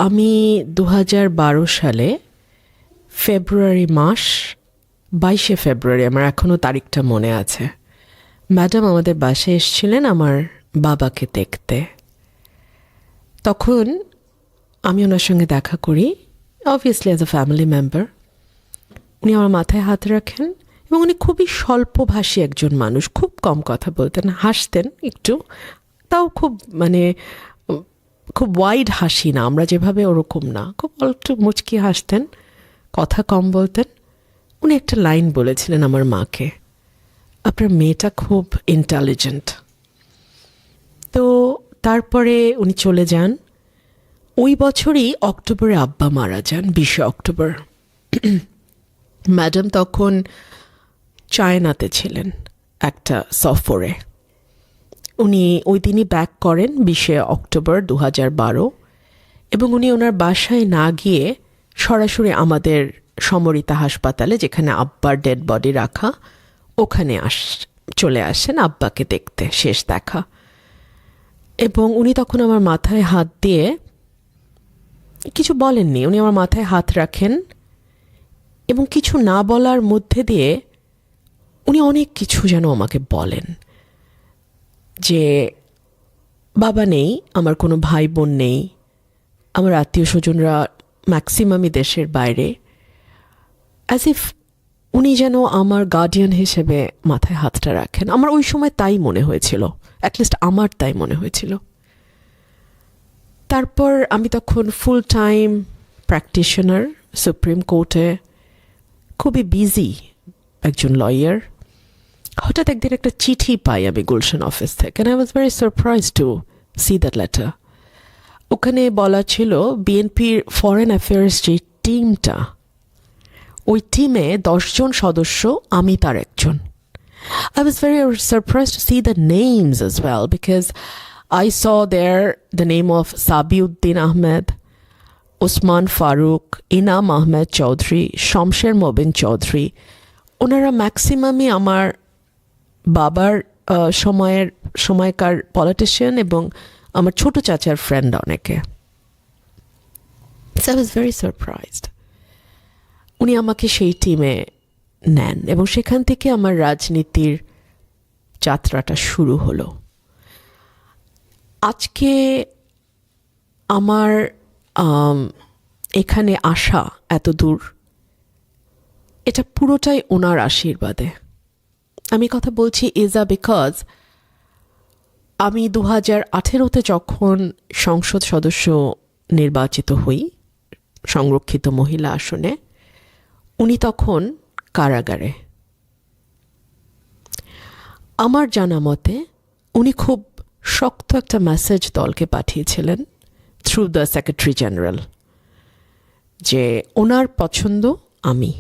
আমি 2012 সালে ফেব্রুয়ারি মাস 22শে ফেব্রুয়ারি, আমার এখনও তারিখটা মনে আছে, ম্যাডাম আমাদের বাসায় এসেছিলেন আমার বাবাকে দেখতে। তখন আমি ওনার সঙ্গে দেখা করি, obviously as a family member. উনি আমার মাথায় হাত রাখেন এবং উনি খুবই স্বল্পভাষী একজন মানুষ, খুব কম কথা বলতেন, হাসতেন একটু, তাও খুব খুব ওয়াইড হাসি না, আমরা যেভাবে ওরকম না, খুব একটু মুচকি হাসতেন, কথা কম বলতেন। উনি একটা লাইন বলেছিলেন আমার মাকে, আপনার মেয়েটা খুব ইন্টেলিজেন্ট। তো তারপরে উনি চলে যান। ওই বছরই অক্টোবরে আব্বা মারা যান, 20শে অক্টোবর। ম্যাডাম তখন চায়নাতে ছিলেন একটা সফরে। উনি ওই দিনই ব্যাক করেন 20শে অক্টোবর 2012, এবং উনি ওনার বাসায় না গিয়ে সরাসরি আমাদের সমরিতা হাসপাতালে, যেখানে আব্বার ডেড বডি রাখা, ওখানে চলে আসেন আব্বাকে দেখতে, শেষ দেখা। এবং উনি তখন আমার মাথায় হাত দিয়ে কিছু বলেননি, উনি আমার মাথায় হাত রাখেন এবং কিছু না বলার মধ্যে দিয়ে উনি অনেক কিছু যেন আমাকে বলেন, যে বাবা নেই, আমার কোনো ভাই বোন নেই, আমার আত্মীয় স্বজনরা ম্যাক্সিমামই দেশের বাইরে, অ্যাজ ইফ উনি যেন আমার গার্ডিয়ান হিসেবে মাথায় হাতটা রাখেন। আমার ওই সময় তাই মনে হয়েছিল, অ্যাটলিস্ট আমার তাই মনে হয়েছিল। তারপর আমি তখন ফুল টাইম প্র্যাকটিশনার সুপ্রিম কোর্টে, খুবই বিজি একজন লয়ার। হঠাৎ একদিন একটা চিঠি পাই আমি গুলশান অফিস থেকে, and I was very surprised to see that letter. ওখানে বলা ছিল বিএনপির ফরেন অ্যাফেয়ার্স যে টিমটা, ওই টিমে 10 জন সদস্য, আমি তার একজন। I was very surprised to see the names as well, because I saw there the name of Sabiuddin Ahmed, Usman Farooq, Inam Ahmed Chaudhry, Shamsher Mobin Chaudhry। ওনারা ম্যাক্সিমামই আমার বাবার সময়কার পলিটিশিয়ান এবং আমার ছোট চাচার ফ্রেন্ড অনেকে। So I was very surprised. উনি আমাকে সেই টিমে নেন এবং সেখান থেকে আমার রাজনীতির যাত্রাটা শুরু হলো। আজকে আমার এখানে আসা এত দূর, এটা পুরোটাই ওনার আশীর্বাদে। আমি কথা বলছি বিকজ আমি 2018-তে যখন সংসদ সদস্য নির্বাচিত হই সংরক্ষিত মহিলা আসনে, উনি তখন কারাগারে। আমার জানা মতে উনি খুব শক্ত একটা মেসেজ দলকে পাঠিয়েছিলেন থ্রু দ্য সেক্রেটারি জেনারেল, যে ওনার পছন্দ আমি,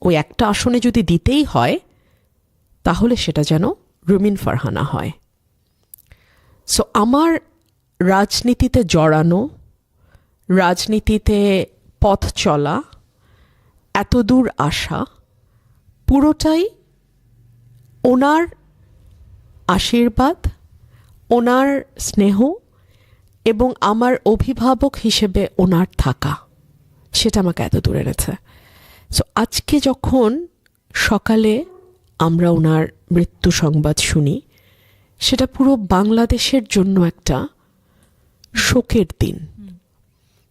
ওই একটা আসনে যদি দিতেই হয় তাহলে সেটা যেন রুমিন ফারহানা হয়। সো আমার রাজনীতিতে জড়ানো, রাজনীতিতে পথ চলা, এত দূর আসা, পুরোটাই ওনার আশীর্বাদ, ওনার স্নেহ এবং আমার অভিভাবক হিসেবে ওনার থাকা, সেটা আমাকে এত দূর এনেছে। সো আজকে যখন সকালে আমরা ওনার মৃত্যু সংবাদ শুনি, সেটা পুরো বাংলাদেশের জন্য একটা শোকের দিন।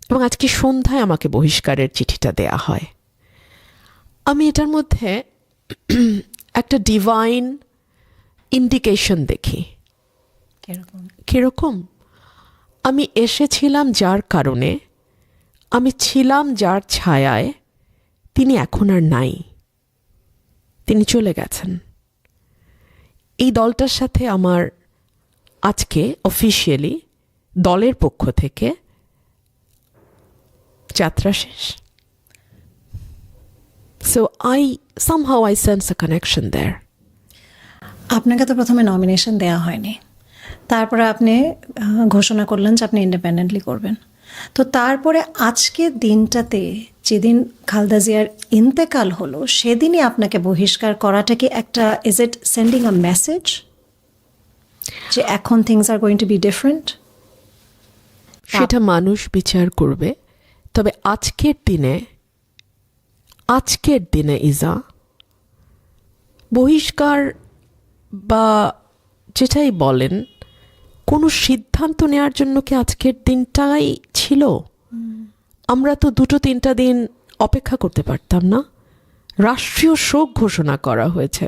এবং আজকে সন্ধ্যায় আমাকে বহিষ্কারের চিঠিটা দেয়া হয়। আমি এটার মধ্যে একটা ডিভাইন ইন্ডিকেশন দেখি। কিরকম? আমি এসেছিলাম যার কারণে, আমি ছিলাম যার ছায়ায়, তিনি এখন আর নাই, তিনি চলে গেছেন। এই দলটার সাথে আমার আজকে অফিশিয়ালি দলের পক্ষ থেকে যাত্রা শেষ। So somehow I sense a connection there. আপনাকে তো প্রথমে নমিনেশন দেওয়া হয়নি, তারপরে আপনি ঘোষণা করলেন যে আপনি ইন্ডিপেন্ডেন্টলি করবেন। তো তারপরে আজকের দিনটাতে, যেদিন খালেদা জিয়ার ইন্তেকাল হলো, সেদিনই আপনাকে বহিষ্কার করাটা কি একটা, is it sending a message যে এখন things are going to B different? সেটা মানুষ বিচার করবে। তবে আজকের দিনে ইজা বহিষ্কার বা যেটাই বলেন, কোনো সিদ্ধান্ত নেওয়ার জন্য কি আজকের দিনটাই ছিল? আমরা তো 2-3 দিন অপেক্ষা করতে পারতাম না? রাষ্ট্রীয় শোক ঘোষণা করা হয়েছে।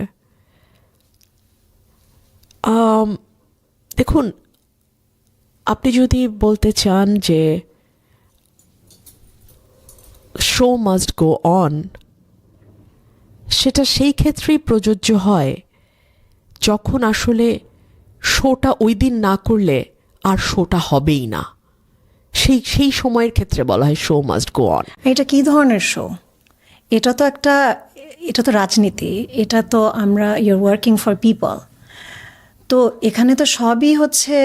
দেখুন, আপনি যদি বলতে চান যে শো মাস্ট গো অন, সেটা সেই ক্ষেত্রেই প্রযোজ্য হয় যখন আসলে শোটা ওই দিন না করলে আর শোটা হবেই না। সেই সময়ের ক্ষেত্রে বলা হয় শো মাস্ট গো অন। এটা কি ধরনের শো? এটা তো রাজনীতি, এটা তো আমরা ইউর ওয়ার্কিং ফর পিপল, তো এখানে তো সবই হচ্ছে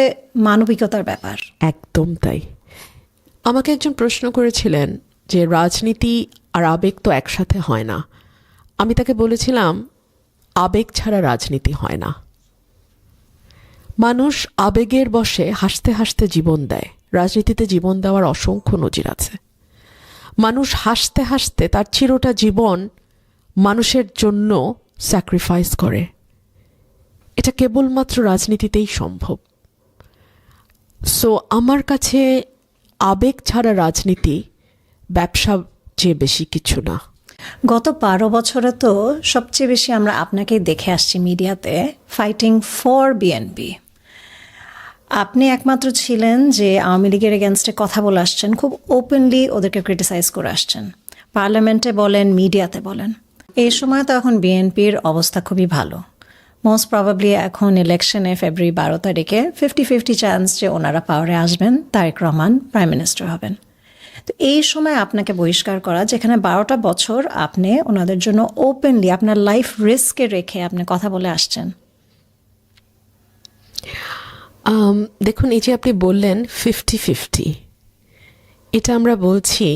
মানবিকতার ব্যাপার। একদম তাই। আমাকে একজন প্রশ্ন করেছিলেন যে রাজনীতি আর আবেগ তো একসাথে হয় না। আমি তাকে বলেছিলাম, আবেগ ছাড়া রাজনীতি হয় না। মানুষ আবেগের বশে হাসতে হাসতে জীবন দেয়। রাজনীতিতে জীবন দেওয়ার অসংখ্য নজির আছে। মানুষ হাসতে হাসতে তার চিরটা জীবন মানুষের জন্য স্যাক্রিফাইস করে। এটা কেবলমাত্র রাজনীতিতেই সম্ভব। সো আমার কাছে আবেগ ছাড়া রাজনীতি ব্যবসা চেয়ে বেশি কিছু না। গত 12 বছরে তো সবচেয়ে বেশি আমরা আপনাকেই দেখে আসছি মিডিয়াতে ফাইটিং ফর বিএনপি। আপনি একমাত্র ছিলেন যে আওয়ামী লীগের এগেনস্টে কথা বলে আসছেন, খুব ওপেনলি ওদেরকে ক্রিটিসাইজ করে আসছেন, পার্লামেন্টে বলেন, মিডিয়াতে বলেন। এই সময় তো এখন বিএনপির অবস্থা খুবই ভালো। মোস্ট প্রবাবলি এখন ইলেকশনে ফেব্রুয়ারি 12 তারিখে 50-50 চান্স যে ওনারা পাওয়ারে আসবেন, তারেক রহমান প্রাইম মিনিস্টার হবেন। তো এই সময় আপনাকে বহিষ্কার করা, যেখানে 12টা বছর আপনি ওনাদের জন্য ওপেনলি আপনার লাইফ রিস্কে রেখে আপনি কথা বলে আসছেন। দেখুন, এই যে আপনি বললেন 50-50, এটা আমরা বলছি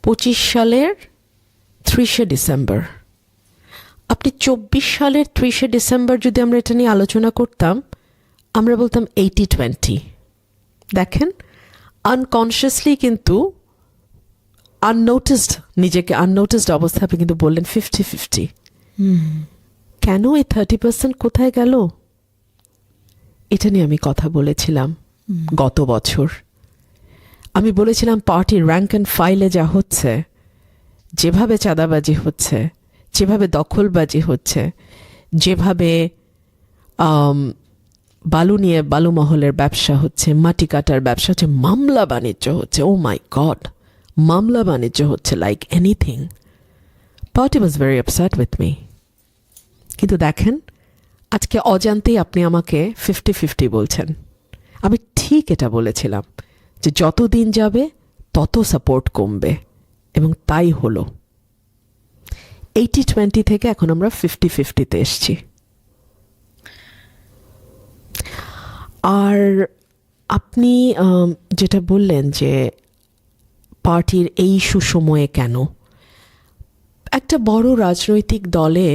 25 সালের 30শে ডিসেম্বর। আপনি 24 সালের 30শে ডিসেম্বর যদি আমরা এটা নিয়ে আলোচনা করতাম, আমরা বলতাম 80-20। দেখেন, আনকনসিয়াসলি কিন্তু নিজেকে আননোটিসড অবস্থায় আপনি কিন্তু বললেন 50-50। কেন এই 30% কোথায় গেল? এটা নিয়ে আমি কথা বলেছিলাম গত বছর। আমি বলেছিলাম পার্টির র্যাঙ্ক অ্যান্ড ফাইলে যা হচ্ছে, যেভাবে চাঁদাবাজি হচ্ছে, যেভাবে দখলবাজি হচ্ছে, যেভাবে বালু মহলের ব্যবসা হচ্ছে, মাটি কাটার ব্যবসা হচ্ছে, মামলা বাণিজ্য হচ্ছে, ও মাই গড, মামলা বাণিজ্য হচ্ছে like anything. Party was very upset with me. কিন্তু দেখেন, আজকে অজান্তেই আপনি আমাকে 50-50 বলছেন। আমি ঠিক এটা বলেছিলাম যে যত দিন যাবে তত সাপোর্ট কমবে, এবং তাই হলো। 80-20 থেকে এখন আমরা 50-50-তে এসছি। আর আপনি যেটা বললেন যে পার্টির এই সুসময়ে কেন, একটা বড় রাজনৈতিক দলে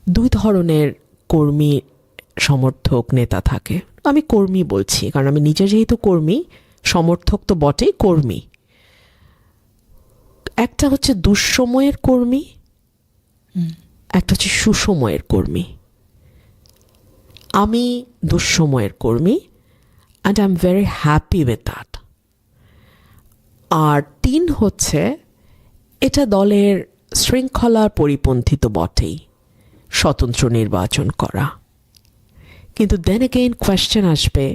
2 ধরনের কর্মী, সমর্থক, নেতা থাকে। আমি কর্মী বলছি কারণ আমি নিজে যেহেতু কর্মী, সমর্থক তো বটেই, কর্মী। একটা হচ্ছে দুঃসময়ের কর্মী, একটা হচ্ছে সুসময়ের কর্মী। আমি দুঃসময়ের কর্মী, and I am very happy with that. আর 3 হচ্ছে, এটা দলের শৃঙ্খলার পরিপন্থী তো বটেই, স্বতন্ত্র নির্বাচন করা। কিন্তু দেন এগেইন কোয়েশ্চেন আসবে,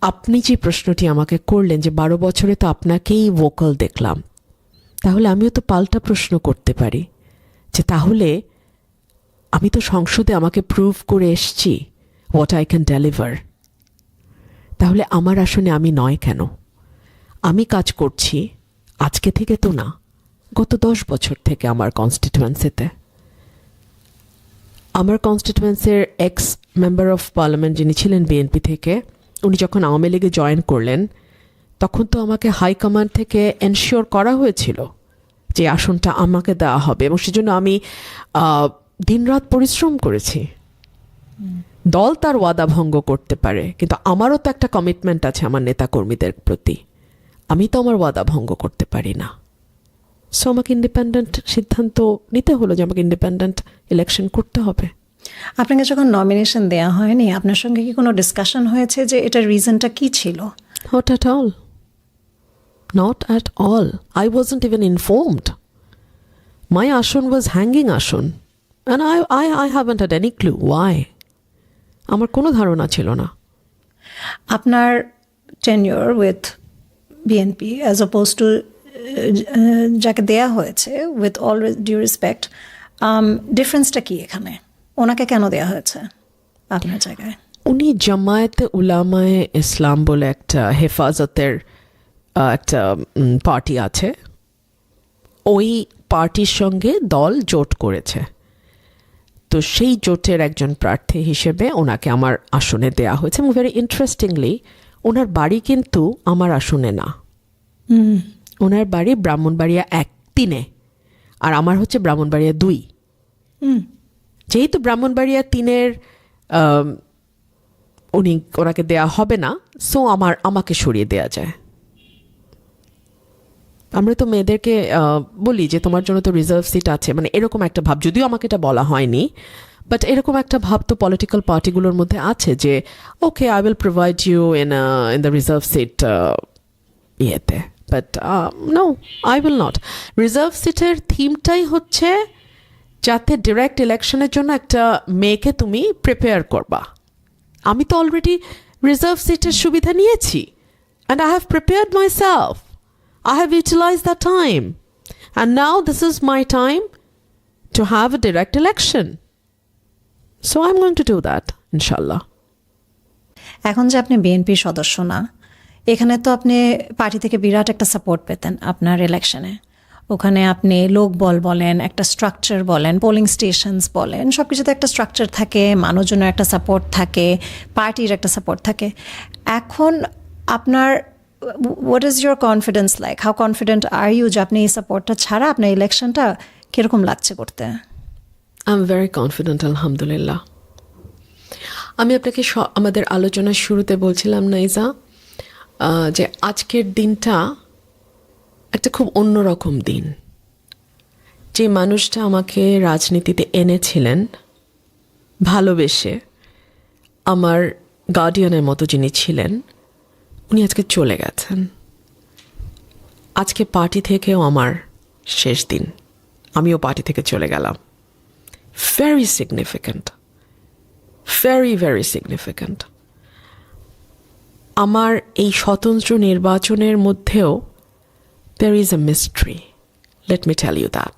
আপনি যে প্রশ্নটি আমাকে করলেন যে 12 বছরে তো আপনাকেই ভোকাল দেখলাম, তাহলে আমিও তো পাল্টা প্রশ্ন করতে পারি যে তাহলে আমি তো সংসদে আমাকে প্রুভ করে এসছি হোয়াট আই ক্যান ডেলিভার। তাহলে আমার আসনে আমি নয় কেন? আমি কাজ করছি আজকে থেকে তো না, গত 10 বছর থেকে আমার কনস্টিটুয়েন্সিতে। আমার কনস্টিটুয়েন্সির এক্স মেম্বার অফ পার্লামেন্ট যিনি ছিলেন বিএনপি থেকে, উনি যখন আওয়ামী লীগে জয়েন করলেন, তখন তো আমাকে হাইকমান্ড থেকে এনশিওর করা হয়েছিল যে আসনটা আমাকে দেওয়া হবে, এবং সেজন্য আমি দিনরাত পরিশ্রম করেছি। দল তার ওয়াদা ভঙ্গ করতে পারে, কিন্তু আমারও তো একটা কমিটমেন্ট আছে আমার নেতাকর্মীদের প্রতি। আমি তো আমার ওয়াদা ভঙ্গ করতে পারি না। সো আমাকে ইন্ডিপেন্ডেন্ট সিদ্ধান্ত নিতে হলো যে আমাকে ইন্ডিপেন্ডেন্ট ইলেকশন করতে হবে। আপনাকে যখন নমিনেশন দেওয়া হয়নি আপনার সঙ্গে কি কোনো ডিসকাশন হয়েছে যে এটার রিজনটা কি ছিল? Not at all. Not at all. I wasn't even informed. My ashun was hanging ashun. And I haven't had any clue why. আমার কোনো ধারণা ছিল না। আপনার tenure with BNP as oppose to যাকে দেয়া হয়েছে উইথ অল ডিউ রেসপেক্ট, ডিফারেন্সটা কি এখানে? ওনাকে কেন দেয়া হয়েছে আপনার জায়গায়? উনি জামায়াতে উলামায়ে ইসলাম বলে একটা হেফাজতের একটা পার্টি আছে, ওই পার্টির সঙ্গে দল জোট করেছে। তো সেই জোটের একজন প্রার্থী হিসেবে ওনাকে আমার আসনে দেয়া হয়েছে। এবং ভেরি ইন্টারেস্টিংলি ওনার বাড়ি কিন্তু আমার আসনে না, ওনার বাড়ি ব্রাহ্মণবাড়িয়া 1-3-এ, আর আমার হচ্ছে ব্রাহ্মণবাড়িয়া 2। যেহেতু ব্রাহ্মণবাড়িয়া 3-এর ওনাকে দেয়া হবে না, সো আমাকে সরিয়ে দেয়া যায়। আমরা তো মেয়েদেরকে বলি যে তোমার জন্য তো রিজার্ভ সিট আছে, মানে এরকম একটা ভাব, যদিও আমাকে এটা বলা হয়নি, বাট এরকম একটা ভাব তো পলিটিক্যাল পার্টিগুলোর মধ্যে আছে যে okay I will provide you in the reserve seat ইয়েতে, but no I will not. Reserve সিটের থিমটাই হচ্ছে যাতে ডিরেক্ট ইলেকশনের জন্য একটা মেয়েকে তুমি প্রিপেয়ার করবা। আমি তো অলরেডি রিজার্ভ সিটের সুবিধা নিয়েছি, and I have prepared my self, I have utilized that time, and now this is my time to have a direct election. So I'm going to do that, inshallah. এখন যে আপনি বিএনপির সদস্য না, এখানে তো আপনি পার্টি থেকে বিরাট একটা সাপোর্ট পেতেন আপনার ইলেকশনে। ওখানে আপনি লোকবল বলেন, একটা স্ট্রাকচার বলেন, পোলিং স্টেশনস বলেন, সব কিছুতে একটা স্ট্রাকচার থাকে, মানুষজনের একটা সাপোর্ট থাকে, পার্টির একটা সাপোর্ট থাকে। এখন আপনার what is your confidence like? How confident are you যে আপনি এই সাপোর্টটা ছাড়া আপনার ইলেকশনটা কিরকম লাগছে করতে? I'm very confident, alhamdulillah. আমি আপনাকে আমাদের আলোচনার শুরুতে বলছিলাম নাইজা যে আজকের দিনটা একটা খুব অন্যরকম দিন। যে মানুষটা আমাকে রাজনীতিতে এনেছিলেন ভালোবেসে, আমার গার্ডিয়ানের মতো যিনি ছিলেন, উনি আজকে চলে গেছেন। আজকে পার্টি থেকেও আমার শেষ দিন, আমিও পার্টি থেকে চলে গেলাম। Very significant, very very significant. আমার এই স্বতন্ত্র নির্বাচনের মধ্যেও there is a mystery, let me tell you that.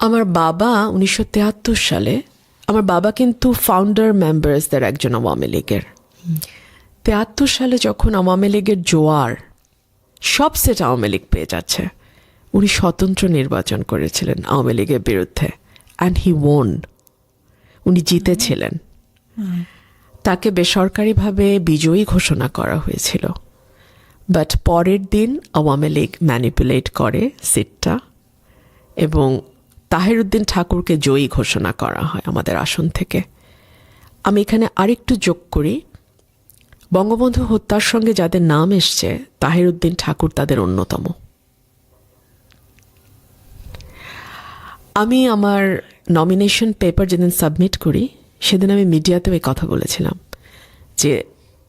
আমার বাবা 1973 সালে, আমার বাবা কিন্তু ফাউন্ডার মেম্বার্সদের একজন আওয়ামী লীগের। 73 সালে যখন আওয়ামী লীগের জোয়ার, সব সেট আওয়ামী লীগ পেয়ে যাচ্ছে, উনি স্বতন্ত্র নির্বাচন করেছিলেন আওয়ামী লীগের বিরুদ্ধে, অ্যান্ড হি ওন, উনি জিতেছিলেন। তাকে বেসরকারিভাবে বিজয়ী ঘোষণা করা হয়েছিল, বাট পরের দিন আওয়ামী লীগ ম্যানিপুলেট করে সিটটা, এবং তাহিরউদ্দিন ঠাকুরকে জয়ী ঘোষণা করা হয় আমাদের আসন থেকে। আমি এখানে আরেকটু যোগ করি, বঙ্গবন্ধু হত্যার সঙ্গে যাদের নাম এসছে, তাহিরউদ্দিন ঠাকুর তাদের অন্যতম। আমি আমার নমিনেশন পেপার যেদিন সাবমিট করি, সেদিন আমি মিডিয়াতেও এই কথা বলেছিলাম যে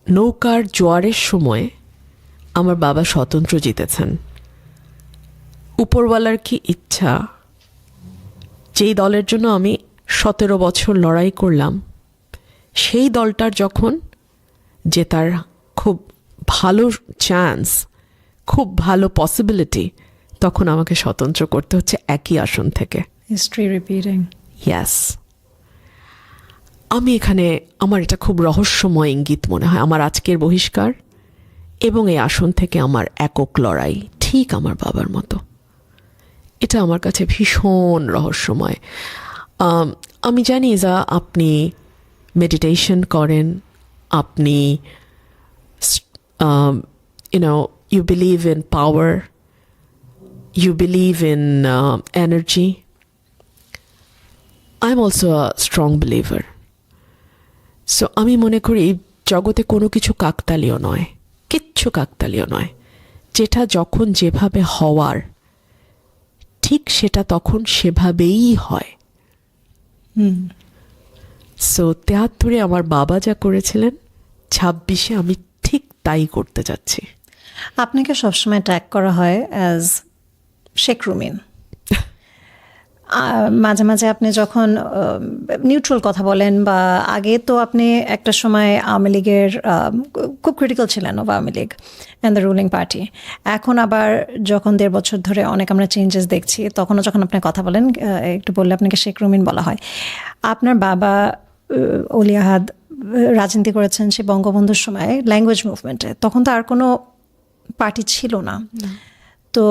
নৌকার জোয়ারের সময় আমার বাবা স্বতন্ত্র জিতেছেন। উপরওয়ালার কি ইচ্ছা, যেই দলের জন্য আমি 17 বছর লড়াই করলাম, সেই দলটার যখন জেতার খুব ভালো চান্স, খুব ভালো পসিবিলিটি, তখন আমাকে স্বতন্ত্র করতে হচ্ছে একই আসন থেকে। History repeating. ইয়াস, আমি এখানে, আমার এটা খুব রহস্যময় ইঙ্গিত মনে হয়, আমার আজকের বহিষ্কার এবং এই আসন থেকে আমার একক লড়াই ঠিক আমার বাবার মতো। এটা আমার কাছে ভীষণ রহস্যময়। আমি জানি যা আপনি মেডিটেশন করেন, আপনি you believe in power, you believe in energy. I'm also a strong believer. So আমি মনে করি জগতে কোনো কিছু কাকতালীয় নয়, কিচ্ছু কাকতালীয় নয়। যেটা যখন যেভাবে হওয়ার ঠিক সেটা তখন সেভাবেই হয়। সো 73-এ আমার বাবা যা করেছিলেন 26-এ আমি ঠিক তাই করতে যাচ্ছি। আপনাকে সবসময় ট্যাগ করা হয় অ্যাজ শেখ রুমিন। মাঝে মাঝে আপনি যখন নিউট্রাল কথা বলেন, বা আগে তো আপনি একটা সময় আওয়ামী লীগের খুব ক্রিটিক্যাল ছিলেন of Awami League and the ruling party. এখন আবার যখন 1.5 বছর ধরে অনেক আমরা চেঞ্জেস দেখছি, তখনও যখন আপনি কথা বলেন একটু বললে আপনাকে শেখ রুমিন বলা হয়। আপনার বাবা অলি আহাদ রাজনীতি করেছেন সে বঙ্গবন্ধুর সময় ল্যাঙ্গুয়েজ মুভমেন্টে, তখন তো আর কোনো পার্টি ছিল না। তো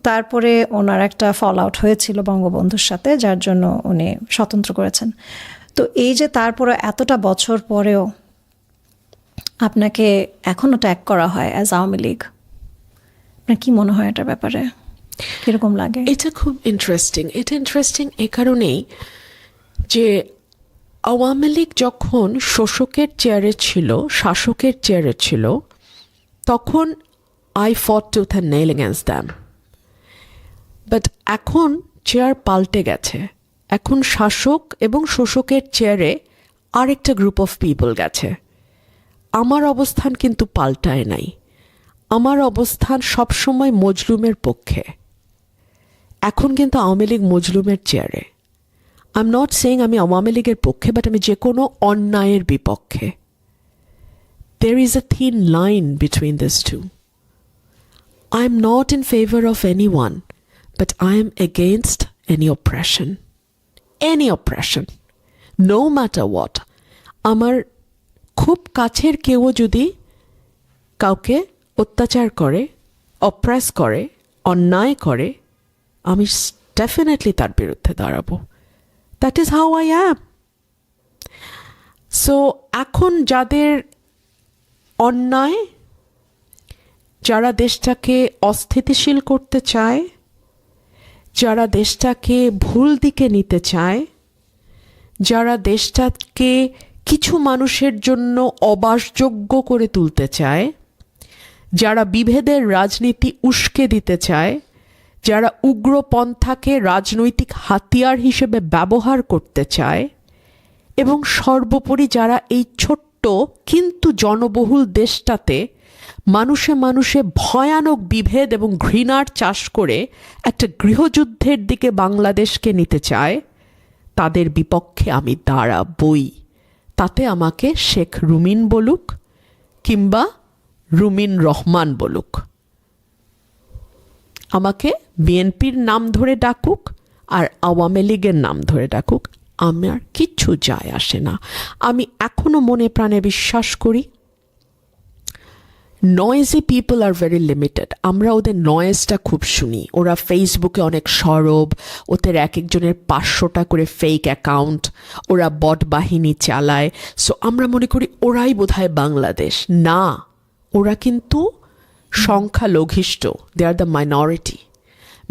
তারপরে ওনার একটা ফল আউট হয়েছিল বঙ্গবন্ধুর সাথে, যার জন্য উনি স্বতন্ত্র করেছেন। তো এই যে তারপরে এতটা বছর পরেও আপনাকে এখনও ট্যাগ করা হয় অ্যাজ আওয়ামী লীগ, আপনার কি মনে হয় এটার ব্যাপারে, কীরকম লাগে? এটা খুব ইন্টারেস্টিং। এটা ইন্টারেস্টিং এই কারণেই যে আওয়ামী লীগ যখন শোষকের চেয়ারে ছিল, শাসকের চেয়ারে ছিল, তখন I fought tooth and nail against them. But এখন চেয়ার পাল্টে গেছে। এখন শাসক এবং শোষকের চেয়ারে আরেকটা গ্রুপ অফ পিপল গেছে। আমার অবস্থান কিন্তু পাল্টায় নাই। আমার অবস্থান সবসময় মজলুমের পক্ষে। এখন কিন্তু আওয়ামী লীগ মজলুমের চেয়ারে। আই এম নট সেইং আমি আওয়ামী লীগের পক্ষে, বাট আমি যে কোনো অন্যায়ের বিপক্ষে। There is a thin line between these two. I am not in favor of anyone, but I am against any oppression. Any oppression. No matter what. আমার খুব কাছের কেউ যদি কাউকে অত্যাচার করে, অপ্রেস করে, অন্যায় করে, আমি ডেফিনেটলি তার বিরুদ্ধে দাঁড়াবো। That is how I am. So এখন যাদের অন্যায়, যারা দেশটাকে অস্থিতিশীল করতে চায়, যারা দেশটাকে ভুল দিকে নিতে চায়, যারা দেশটাকে কিছু মানুষের জন্য অবাসযোগ্য করে তুলতে চায়, যারা বিভেদের রাজনীতি উস্কে দিতে চায়, যারা উগ্রপন্থাকে রাজনৈতিক হাতিয়ার হিসেবে ব্যবহার করতে চায়, এবং সর্বোপরি যারা এই ছোট্ট কিন্তু জনবহুল দেশটাতে মানুষে মানুষে ভয়ানক বিভেদ এবং ঘৃণার চাষ করে একটা গৃহযুদ্ধের দিকে বাংলাদেশকে নিতে চায়, তাদের বিপক্ষে আমি দাঁড়াবই। তাতে আমাকে শেখ রুমিন বলুক কিংবা রুমিন রহমান বলুক, আমাকে বিএনপির নাম ধরে ডাকুক আর আওয়ামী লীগের নাম ধরে ডাকুক, আমার কিচ্ছু যায় আসে না। আমি এখনো মনে প্রাণে বিশ্বাস করি noisy people are very limited. আমরা ওদের নয়েজটা খুব শুনি। ওরা ফেসবুকে অনেক সরব, ওদের এক একজনের 500টা করে ফেক অ্যাকাউন্ট, ওরা বট বাহিনী চালায়। সো আমরা মনে করি ওরাই বোধহয় বাংলাদেশ। না, ওরা কিন্তু সংখ্যালঘিষ্ঠ, দে আর দ্য মাইনরিটি।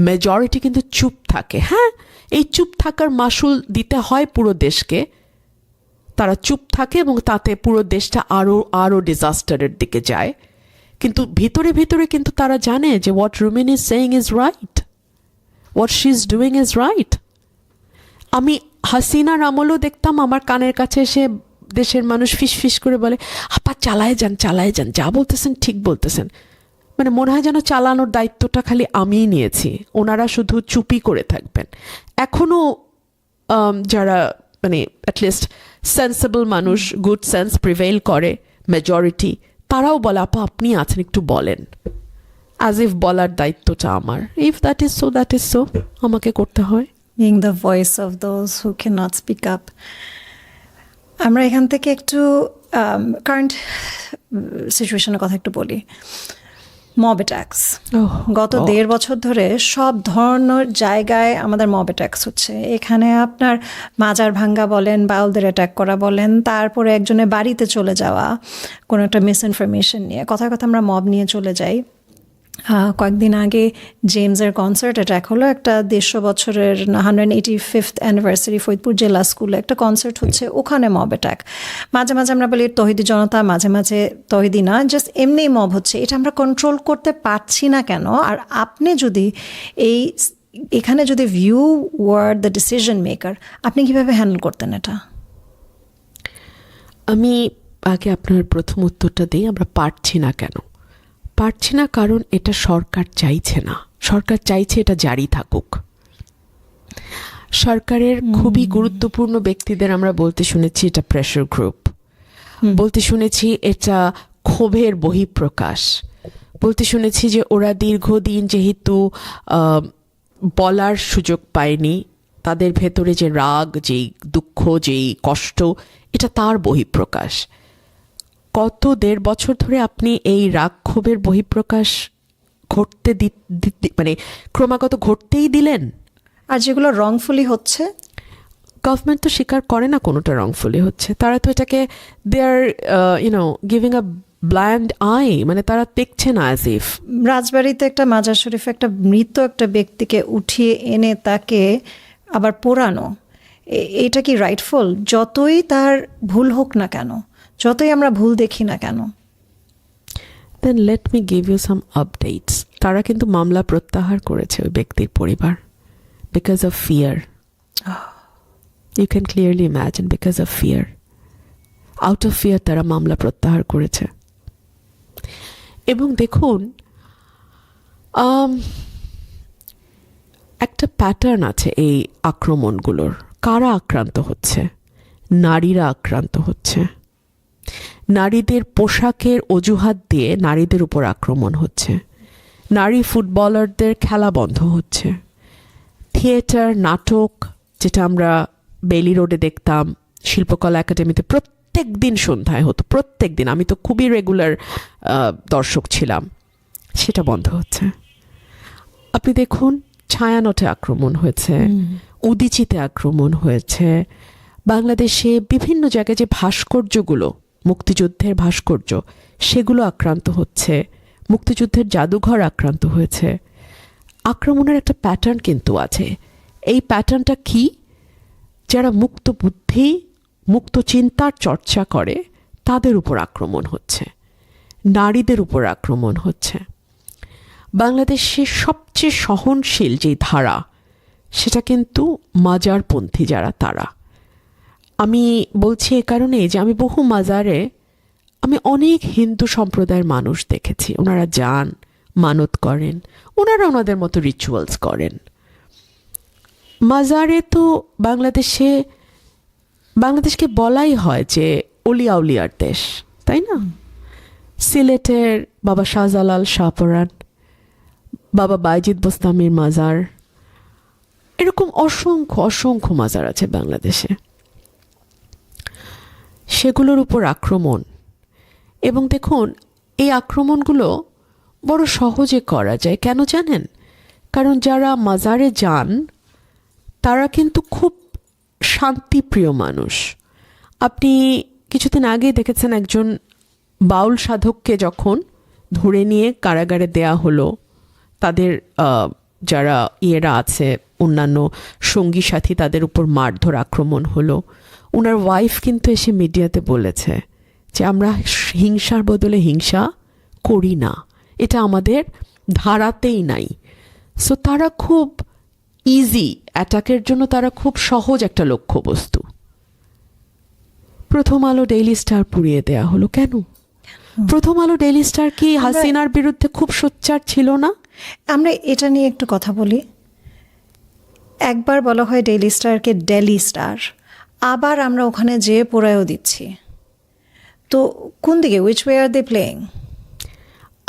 মেজরিটি কিন্তু চুপ থাকে। হ্যাঁ, এই চুপ থাকার মাসুল দিতে হয় পুরো দেশকে। তারা চুপ থাকে এবং তাতে পুরো দেশটা আরও ডিজাস্টারের দিকে যায়। কিন্তু ভিতরে ভিতরে কিন্তু তারা জানে যে what Rumin is saying is right, what she is doing is right. আমি হাসিনার আমলও দেখতাম আমার কানের কাছে এসে দেশের মানুষ ফিস করে বলে, আপা চালায় যান, যা বলতেছেন ঠিক বলতেছেন। মানে মনে হয় যেন চালানোর দায়িত্বটা খালি আমিই নিয়েছি, ওনারা শুধু চুপই করে থাকবেন। এখনও যারা মানে অ্যাটলিস্ট সেন্সেবল মানুষ, গুড সেন্স প্রিভেইল করে, মেজরিটি, তারাও বলে আপা আপনি আছেন একটু বলেন, অ্যাজ ইফ বলার দায়িত্বটা আমার। If that is so, that is so, আমাকে করতে হয়। Being the voice of those who cannot speak up. আমরা এখান থেকে একটু কারেন্ট সিচুয়েশনের কথা একটু বলি। মব অ্যাটাক্স গত 1.5 বছর ধরে সব ধরনের জায়গায় আমাদের মব অ্যাটাক্স হচ্ছে। এখানে আপনার মাজার ভাঙ্গা বলেন, বাউলদের অ্যাটাক করা বলেন, তারপরে একজনের বাড়িতে চলে যাওয়া কোনো একটা মিস ইনফরমেশন নিয়ে, কথায় কথা আমরা মব নিয়ে চলে যাই। কয়েকদিন আগে জেমসের কনসার্ট অ্যাটাক হলো, একটা 150 বছরের 185th অ্যানিভার্সারি ফরিদপুর জেলা স্কুলে একটা কনসার্ট হচ্ছে, ওখানে মব অ্যাটাক। মাঝে মাঝে আমরা বলি তৌহিদি জনতা, মাঝে মাঝে তৌহিদি না, জাস্ট এমনি মব হচ্ছে। এটা আমরা কন্ট্রোল করতে পারছি না কেন? আর আপনি যদি এখানে যদি you were the decision maker, আপনি কিভাবে হ্যান্ডেল করতেন এটা? আমি আগে আপনার প্রথম উত্তরটা দিই, আমরা পারছি না কেন। পারছি না কারণ এটা সরকার চাইছে না। সরকার চাইছে এটা জারি থাকুক। সরকারের খুবই গুরুত্বপূর্ণ ব্যক্তিদের আমরা বলতে শুনেছি এটা প্রেশার গ্রুপ, বলতে শুনেছি এটা ক্ষোভের বহিঃপ্রকাশ, বলতে শুনেছি যে ওরা দীর্ঘদিন যেহেতু বলার সুযোগ পায়নি, তাদের ভেতরে যে রাগ, যেই দুঃখ, যেই কষ্ট, এটা তার বহিঃপ্রকাশ। গত 1.5 বছর ধরে আপনি এই রাগ ক্ষোভের বহিঃপ্রকাশ ঘটতে মানে ক্রমাগত ঘটতেই দিলেন। আর যেগুলো রংফুলি হচ্ছে, গভর্নমেন্ট তো স্বীকার করে না কোনোটা রংফুলি হচ্ছে। তারা তো এটাকে they are giving a blind eye, মানে তারা দেখছে না অ্যাজ ইফ। রাজবাড়িতে একটা মাজার শরীফে একটা মৃত একটা ব্যক্তিকে উঠিয়ে এনে তাকে আবার পোড়ানো, এটা কি রাইটফুল? যতই তার ভুল হোক না কেন, যতই আমরা ভুল দেখি না কেন। Then let me give you some updates. তারা কিন্তু মামলা প্রত্যাহার করেছে ওই ব্যক্তির পরিবার, because of fear. You can clearly imagine, because of fear, out of fear তারা মামলা প্রত্যাহার করেছে। এবং দেখুন, একটা প্যাটার্ন আছে এই আক্রমণগুলোর। কারা আক্রান্ত হচ্ছে? নারীরা আক্রান্ত হচ্ছে। নারীদের পোশাকের অজুহাত দিয়ে নারীদের উপর আক্রমণ হচ্ছে। নারী ফুটবলারদের খেলা বন্ধ হচ্ছে। থিয়েটার, নাটক, যেটা আমরা বেলি রোডে দেখতাম, শিল্পকলা একাডেমিতে প্রত্যেক দিন সন্ধ্যায় হতো, প্রত্যেক দিন, আমি তো খুবই রেগুলার দর্শক ছিলাম, সেটা বন্ধ হচ্ছে। আপনি দেখুন, ছায়ানটে আক্রমণ হয়েছে, উদীচিতে আক্রমণ হয়েছে। বাংলাদেশে বিভিন্ন জায়গায় যে ভাস্কর্যগুলো, মুক্তিযুদ্ধের ভাস্কর্য, সেগুলো আক্রান্ত হচ্ছে। মুক্তিযুদ্ধের জাদুঘর আক্রান্ত হয়েছে। আক্রমণের একটা প্যাটার্ন কিন্তু আছে। এই প্যাটার্নটা কি? যারা মুক্ত বুদ্ধি, মুক্ত চিন্তার চর্চা করে, তাদের উপর আক্রমণ হচ্ছে, নারীদের উপর আক্রমণ হচ্ছে। বাংলাদেশের সবচেয়ে সহনশীল যে ধারা, সেটা কিন্তু মাজারপন্থী যারা, তারা। আমি বলছি এ কারণে যে আমি বহু মাজারে আমি অনেক হিন্দু সম্প্রদায়ের মানুষ দেখেছি। ওনারা যান, মানত করেন, ওনারা ওনাদের মতো রিচুয়ালস করেন। মাজারে তো বাংলাদেশকে বলাই হয় যে অলিয়া উলিয়ার দেশ, তাই না? সিলেটের বাবা শাহজালাল শাহপরাণ, বাবা বাইজিদ বোস্তামির মাজার, এরকম অসংখ্য অসংখ্য মাজার আছে বাংলাদেশে। সেগুলোর উপর আক্রমণ। এবং দেখুন, এই আক্রমণগুলো বড় সহজে করা যায়। কেন জানেন? কারণ যারা মাজারে যান তারা কিন্তু খুব শান্তিপ্রিয় মানুষ। আপনি কিছুদিন আগেই দেখেছেন একজন বাউল সাধককে যখন ধরে নিয়ে কারাগারে দেয়া হলো, তাদের যারা ইয়েরা আছে, অন্যান্য সঙ্গী সাথী, তাদের উপর মারধর আক্রমণ হলো। ওনার ওয়াইফ কিন্তু এসে মিডিয়াতে বলেছে যে আমরা হিংসার বদলে হিংসা করি না, এটা আমাদের ধারাতেই নাই। সো তারা খুব ইজি অ্যাটাকের জন্য, তারা খুব সহজ একটা লক্ষ্যবস্তু। প্রথম আলো, ডেইলি স্টার পুড়িয়ে দেয়া হলো কেন? প্রথম আলো, ডেইলি স্টার কি হাসিনার বিরুদ্ধে খুব সোচ্চার ছিল না? আমরা এটা নিয়ে একটু কথা বলি। একবার বলা হয় ডেইলি স্টারকে ডেলি স্টার, আবার আমরা ওখানে যেয়ে পোড়ায়ও দিচ্ছি। তো কোন দিকে, which way are they playing?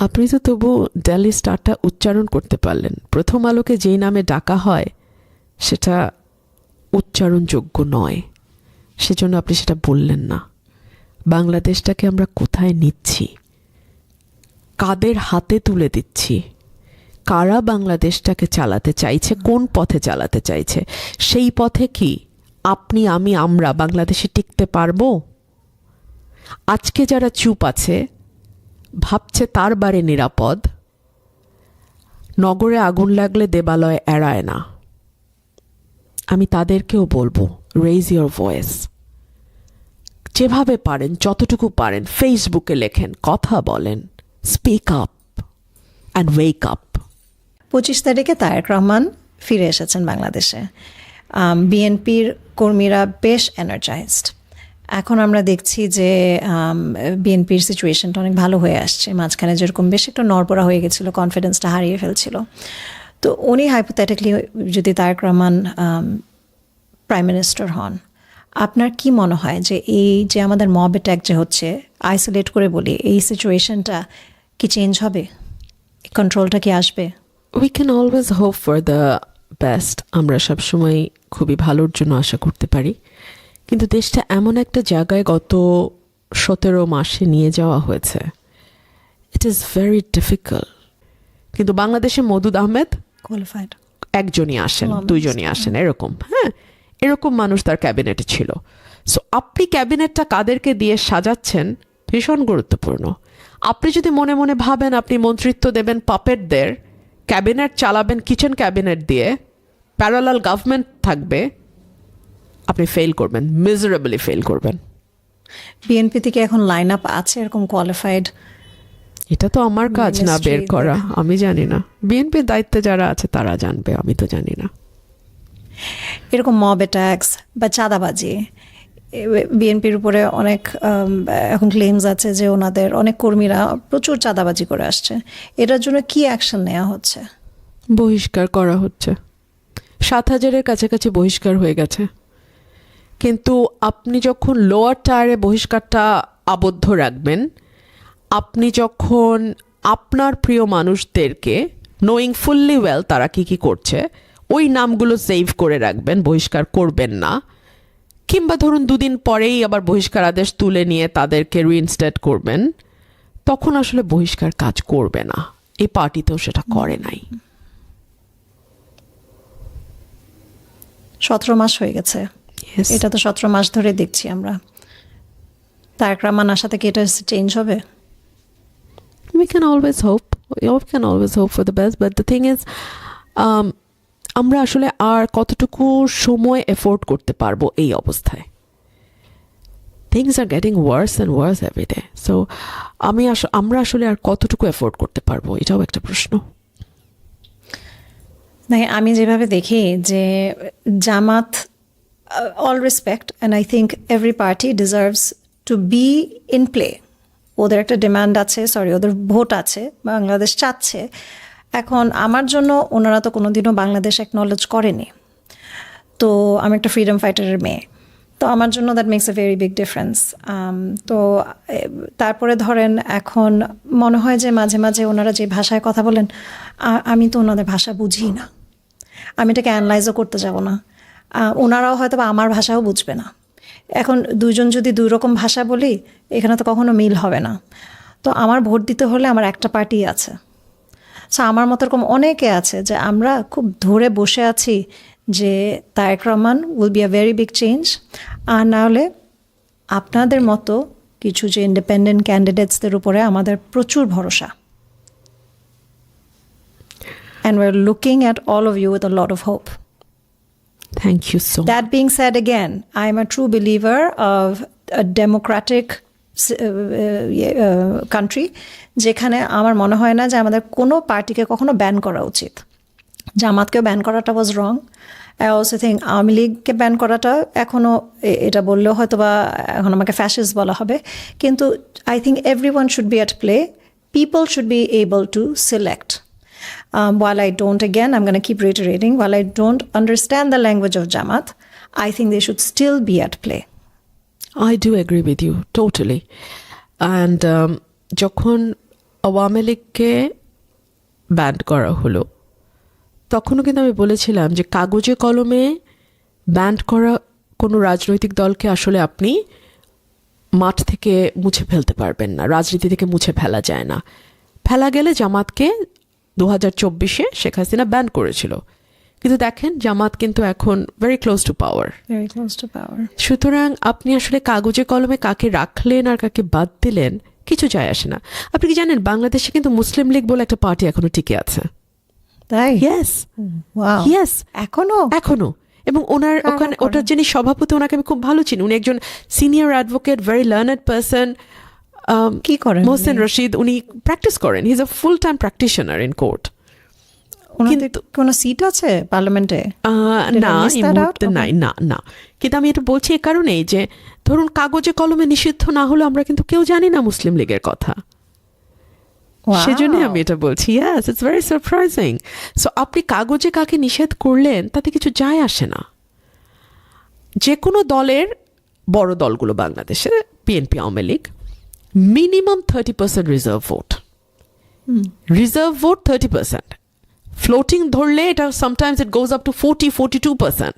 আপনি তো তবু ডেইলি স্টারটা উচ্চারণ করতে পারলেন। প্রথম আলোকে যেই নামে ডাকা হয় সেটা উচ্চারণযোগ্য নয়, সেজন্য আপনি সেটা বললেন না। বাংলাদেশটাকে আমরা কোথায় নিচ্ছি, কাদের হাতে তুলে দিচ্ছি, কারা বাংলাদেশটাকে চালাতে চাইছে, কোন পথে চালাতে চাইছে, সেই পথে কি আপনি, আমি, আমরা বাংলাদেশে টিকতে পারবো? আজকে যারা চুপ আছে, ভাবছে তার বারে নিরাপদ, নগরে আগুন লাগলে দেবালয় এড়ায় না। আমি তাদেরকেও বলবো, রেইজ ইয়োর ভয়েস। যেভাবে পারেন, যতটুকু পারেন, ফেসবুকে লেখেন, কথা বলেন, speak up and wake up. 25 তারিখে তারেক রহমান ফিরে এসেছেন বাংলাদেশে। বিএনপির কর্মীরা বেশ এনার্জাইজড। এখন আমরা দেখছি যে বিএনপির সিচুয়েশনটা অনেক ভালো হয়ে আসছে। মাঝখানে যেরকম বেশ একটু নড়বড়া হয়ে গেছিল, কনফিডেন্সটা হারিয়ে ফেলছিল। তো উনি হাইপোথেটিক্যালি যদি তারেক রহমান প্রাইম মিনিস্টার হন, আপনার কি মনে হয় যে এই যে আমাদের মব অ্যাটাক যে হচ্ছে, আইসোলেট করে বলি, এই সিচুয়েশনটা কি চেঞ্জ হবে? কন্ট্রোলটা কি আসবে? We can always hope for the best. আমরা সবসময় খুবই ভালোর জন্য আশা করতে পারি, কিন্তু দেশটা এমন একটা জায়গায় গত 17 মাসে নিয়ে যাওয়া হয়েছে, ইট ইজ ভেরি ডিফিকাল্ট। কিন্তু বাংলাদেশে মওদুদ আহমেদ কোয়ালিফাইড একজনই আসেন, দুইজনই আসেন, এরকম, হ্যাঁ, এরকম মানুষ তার ক্যাবিনেটে ছিল। সো আপনি ক্যাবিনেটটা কাদেরকে দিয়ে সাজাচ্ছেন ভীষণ গুরুত্বপূর্ণ। আপনি যদি মনে মনে ভাবেন আপনি মন্ত্রিত্ব দেবেন পাপেটদের, ক্যাবিনেট চালাবেন কিচেন ক্যাবিনেট দিয়ে, প্যারালাল গভর্নমেন্ট থাকবে, আপনি ফেল করবেন, মিজারেবলি ফেল করবেন। বিএনপি থেকে এখন লাইন আপ আছে এরকম কোয়ালিফাইড? এটা তো আমার কাজ না বের Ministry করা, আমি জানি না। বিএনপির দায়িত্বে যারা আছে তারা জানবে, আমি তো জানি না। এরকম মব অ্যাটাকস বা চাঁদাবাজি, বিএনপির উপরে অনেক এখন ক্লেমস আছে যে ওনাদের অনেক কর্মীরা প্রচুর চাঁদাবাজি করে আসছে। এটার জন্য কি অ্যাকশন নেওয়া হচ্ছে? বহিষ্কার করা হচ্ছে। 7,000-এর কাছাকাছি বহিষ্কার হয়ে গেছে। কিন্তু আপনি যখন লোয়ার টায়ারে বহিষ্কারটা আবদ্ধ রাখবেন, আপনি যখন আপনার প্রিয় মানুষদেরকে নোয়িং ফুললি ওয়েল তারা কি কি করছে ওই নামগুলো সেভ করে রাখবেন, বহিষ্কার করবেন না, কিংবা ধরুন 2 দিন পরেই আবার বহিষ্কার আদেশ তুলে নিয়ে তাদেরকে রিইনস্টেট করবেন, তখন আসলে বহিষ্কার কাজ করবে না। এই পার্টিতেও সেটা করে নাই। 17 মাস হয়ে গেছে। Yes. এটা তো 17 মাস ধরে দেখছি আমরা। তারেক রহমান আশা থেকে এটা চেঞ্জ হবে? We can always hope. We can always hope for the best. But the thing is, আমরা আসলে আর কতটুকু সময় এফোর্ড করতে পারবো এই অবস্থায়? Things are getting worse and worse every day. So আমরা আসলে আর কতটুকু এফোর্ড করতে পারবো, এটাও একটা প্রশ্ন। আমি যেভাবে দেখি যে Jamaat, all respect, and I think every party deserves to be in play. ওদের একটা ডিমান্ড আছে, ওদের ভোট আছে, বাংলাদেশ চাচ্ছে। এখন আমার জন্য ওনারা তো কোনোদিনও বাংলাদেশ অ্যাকনলেজ করেনি। তো আমি একটা ফ্রিডম ফাইটারের মেয়ে, তো আমার জন্য that makes a very big difference. তো তারপরে ধরেন এখন মনে হয় যে মাঝে মাঝে ওনারা যে ভাষায় কথা বলেন, আমি তো ওনাদের ভাষা বুঝি না, আমি এটাকে অ্যানালাইজও করতে যাব না। ওনারাও হয়তো বা আমার ভাষাও বুঝবে না। এখন দুজন যদি 2 রকম ভাষা বলি, এখানে তো কখনো মিল হবে না। তো আমার ভোট দিতে হলে আমার একটা পার্টি আছে। সো আমার মতো এরকম অনেকে আছে যে আমরা খুব ধরে বসে আছি যে Tarique Rahman will be a very big change. আর না হলে আপনাদের মতো কিছু যে ইন্ডিপেন্ডেন্ট ক্যান্ডিডেটসদের উপরে আমাদের প্রচুর ভরসা। And we're looking at all of you with a lot of hope. Thank you so much. That being said, again, I'm a true believer of a democratic country, যেখানে আমার মনে হয় না যে আমাদের কোনো পার্টিকে কখনো ব্যান করা উচিত। জামাতকেও ব্যান করাটা ওয়াজ রং। আই অলসো থিঙ্ক আওয়ামী লীগকে ব্যান করাটা এখনও, এটা বললেও হয়তো বা এখন আমাকে ফ্যাসিস্ট বলা হবে, কিন্তু I think everyone should be at play. People should be able to select. While I don't, again, I'm going to keep reiterating, while I don't understand the language of Jamaat, I think they should still be at play. I do agree with you, totally. And যখন আওয়ামী লীগকে ban করা হলো, তখনও কিন্তু আমি বলেছিলাম যে কাগজে কলমে ব্যান করা কোনো রাজনৈতিক দলকে আসলে আপনি মাঠ থেকে মুছে ফেলতে পারবেন না, রাজনীতি থেকে মুছে ফেলা যায় না। ফেলা গেলে জামাতকে 2024-এ শেখ হাসিনা ব্যান করেছিল, কিন্তু দেখেন জামাত কিন্তু এখন ভেরি ক্লোজ টু পাওয়ার। সুতরাং আপনি আসলে কাগজে কলমে কাকে রাখলেন আর কাকে বাদ দিলেন কিছু যায় আসে না। আপনি কি জানেন বাংলাদেশে কিন্তু মুসলিম লীগ বলে একটা পার্টি এখনো টিকে আছে? তাই ইয়েস ওয়াও ইয়েস এখনো এবং ওনার কারা ওখানে করেন? ওটার যিনি সভাপতি ওনাকে আমি খুব ভালো চিনি, উনি একজন senior advocate, very learned person. কি করেন মোহসেন উনি? রশিদ, উনি প্র্যাকটিস করেন, he is a full time practitioner in court. ওনাদের কোনো সিট আছে পার্লামেন্টে? Did I না miss এই that out? মুহূর্তে Okay. নাই, না। কিন্তু আমি এটা বলছি এ কারণেই যে ধরুন কাগজে কলমে নিষিদ্ধ না হলে আমরা কিন্তু কেউ জানি না মুসলিম লীগের কথা, Wow. সেজন্য আমি এটা বলছি। Yes, it's very surprising. So আপনি কাগজে কাকে নিষেধ করলেন তাতে কিছু যায় আসে না। যে কোনো দলের, বড় দলগুলো বাংলাদেশে BNP, Awami League, minimum 30% reserve vote, reserve vote 30%, floating ধরলে এটা sometimes it goes up to 42%।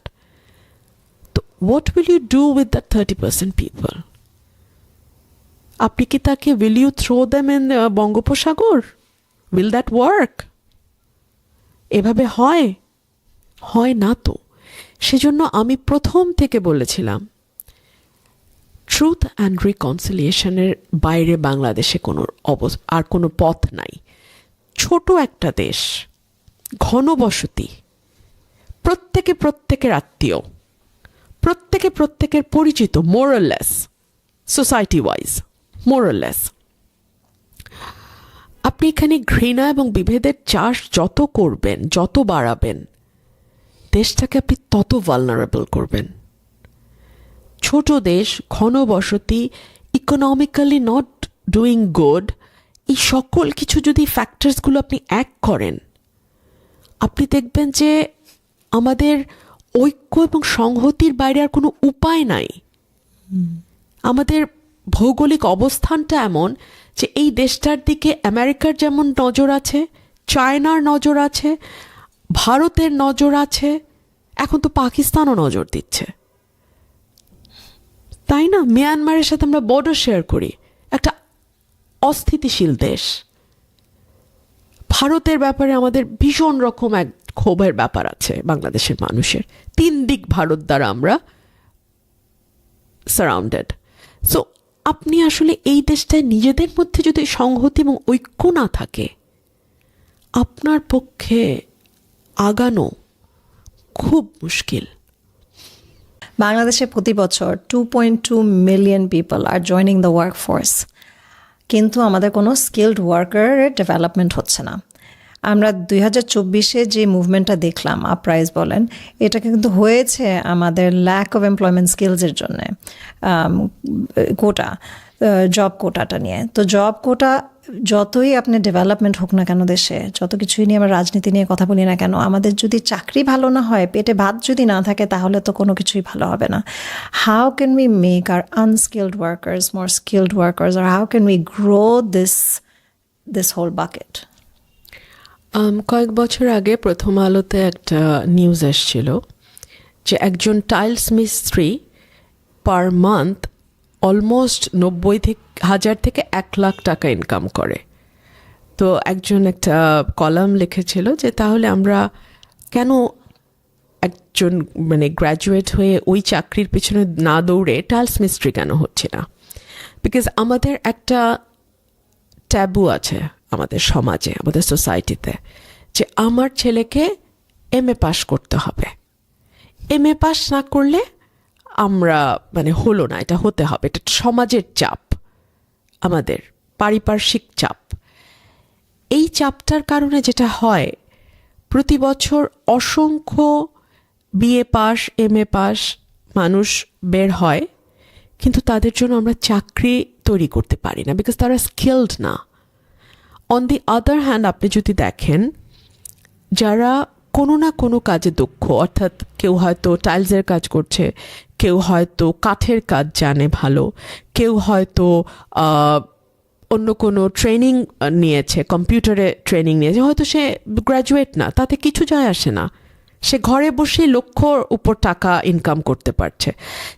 তো what will you do with that 30% people? আপনি কি তাকে, will you throw them in বঙ্গোপসাগর? Will that work? এভাবে হয় না তো। সেজন্য আমি প্রথম থেকে বলেছিলাম ট্রুথ অ্যান্ড রিকনসিলিয়েশনের বাইরে বাংলাদেশে আর কোনো পথ নাই। ছোট একটা দেশ, ঘনবসতি, প্রত্যেকের আত্মীয়, প্রত্যেকের পরিচিত, মোরাললেস, সোসাইটি ওয়াইজ মোরাললেস। আপনি এখানে ঘৃণা এবং বিভেদের চাষ যত করবেন, যত বাড়াবেন, দেশটাকে আপনি তত ভালনারেবল করবেন। ছোট দেশ, ঘনবসতি, ইকোনমিক্যালি নট ডুইং গুড, এই সকল কিছু যদি ফ্যাক্টরসগুলো আপনি এক করেন, আপনি দেখবেন যে আমাদের ঐক্য এবং সংহতির বাইরে আর কোনো উপায় নাই। আমাদের ভৌগোলিক অবস্থানটা এমন যে এই দেশটার দিকে আমেরিকার যেমন নজর আছে, চায়নার নজর আছে, ভারতের নজর আছে, এখন তো পাকিস্তানও নজর দিচ্ছে, তাই না? মিয়ানমারের সাথে আমরা বর্ডার শেয়ার করি, একটা অস্থিতিশীল দেশ। ভারতের ব্যাপারে আমাদের ভীষণ রকম এক ক্ষোভের ব্যাপার আছে বাংলাদেশের মানুষের। 3 দিক ভারত দ্বারা আমরা সারাউন্ডেড। সো আপনি আসলে এই দেশটায় নিজেদের মধ্যে যদি সংহতি এবং ঐক্য না থাকে, আপনার পক্ষে আগানো খুব মুশকিল। বাংলাদেশে প্রতি বছর 2.2 million people are joining the workforce, কিন্তু আমাদের কোনো স্কিলড ওয়ার্কারের ডেভেলপমেন্ট হচ্ছে না। আমরা 2024-এ যে মুভমেন্টটা দেখলাম, আপরাইজ বলেন, এটা কিন্তু হয়েছে আমাদের ল্যাক অফ এমপ্লয়মেন্ট স্কিলসের জন্যে, জব কোটাটা নিয়ে। তো জব কোটা যতই আপনি ডেভেলপমেন্ট হোক না কেন দেশে, যত কিছুই নিয়ে আমরা রাজনীতি নিয়ে কথা বলি না কেন, আমাদের যদি চাকরি ভালো না হয়, পেটে ভাত যদি না থাকে, তাহলে তো কোনো কিছুই ভালো হবে না। How can we make our unskilled workers more skilled workers, আর how can we grow this whole bucket? কয়েক বছর আগে প্রথম আলোতে একটা নিউজ এসেছিল যে একজন টাইলস মিস্ত্রি পার মান্থ অলমোস্ট 90,000 থেকে 1 লাখ টাকা ইনকাম করে। তো একজন একটা কলাম লিখেছিল যে তাহলে আমরা কেন একজন গ্র্যাজুয়েট হয়ে ওই চাকরির পিছনে না দৌড়ে টাইলস মিস্ত্রি কেন হচ্ছে না? বিকজ আমাদের একটা ট্যাবু আছে আমাদের সমাজে, আমাদের সোসাইটিতে, যে আমার ছেলেকে MA পাস করতে হবে, MA পাস না করলে আমরা হলো না, এটা হতে হবে। এটা সমাজের চাপ, আমাদের পারিপার্শ্বিক চাপ। এই চাপটার কারণে যেটা হয়, প্রতি বছর অসংখ্য BA পাস, MA পাস মানুষ বের হয়, কিন্তু তাদের জন্য আমরা চাকরি তৈরি করতে পারি না, বিকজ তারা স্কিলড না। অন দি আদার হ্যান্ড, আপনি যদি দেখেন যারা কোনো না কোনো কাজে দক্ষ, অর্থাৎ কেউ হয়তো টাইলসের কাজ করছে, কেউ হয়তো কাঠের কাজ জানে ভালো, কেউ হয়তো অন্য কোনো ট্রেনিং নিয়েছে, কম্পিউটারে ট্রেনিং নিয়েছে, হয়তো সে গ্র্যাজুয়েট না, তাতে কিছু যায় আসে না, সে ঘরে বসেই লক্ষর উপর টাকা ইনকাম করতে পারছে।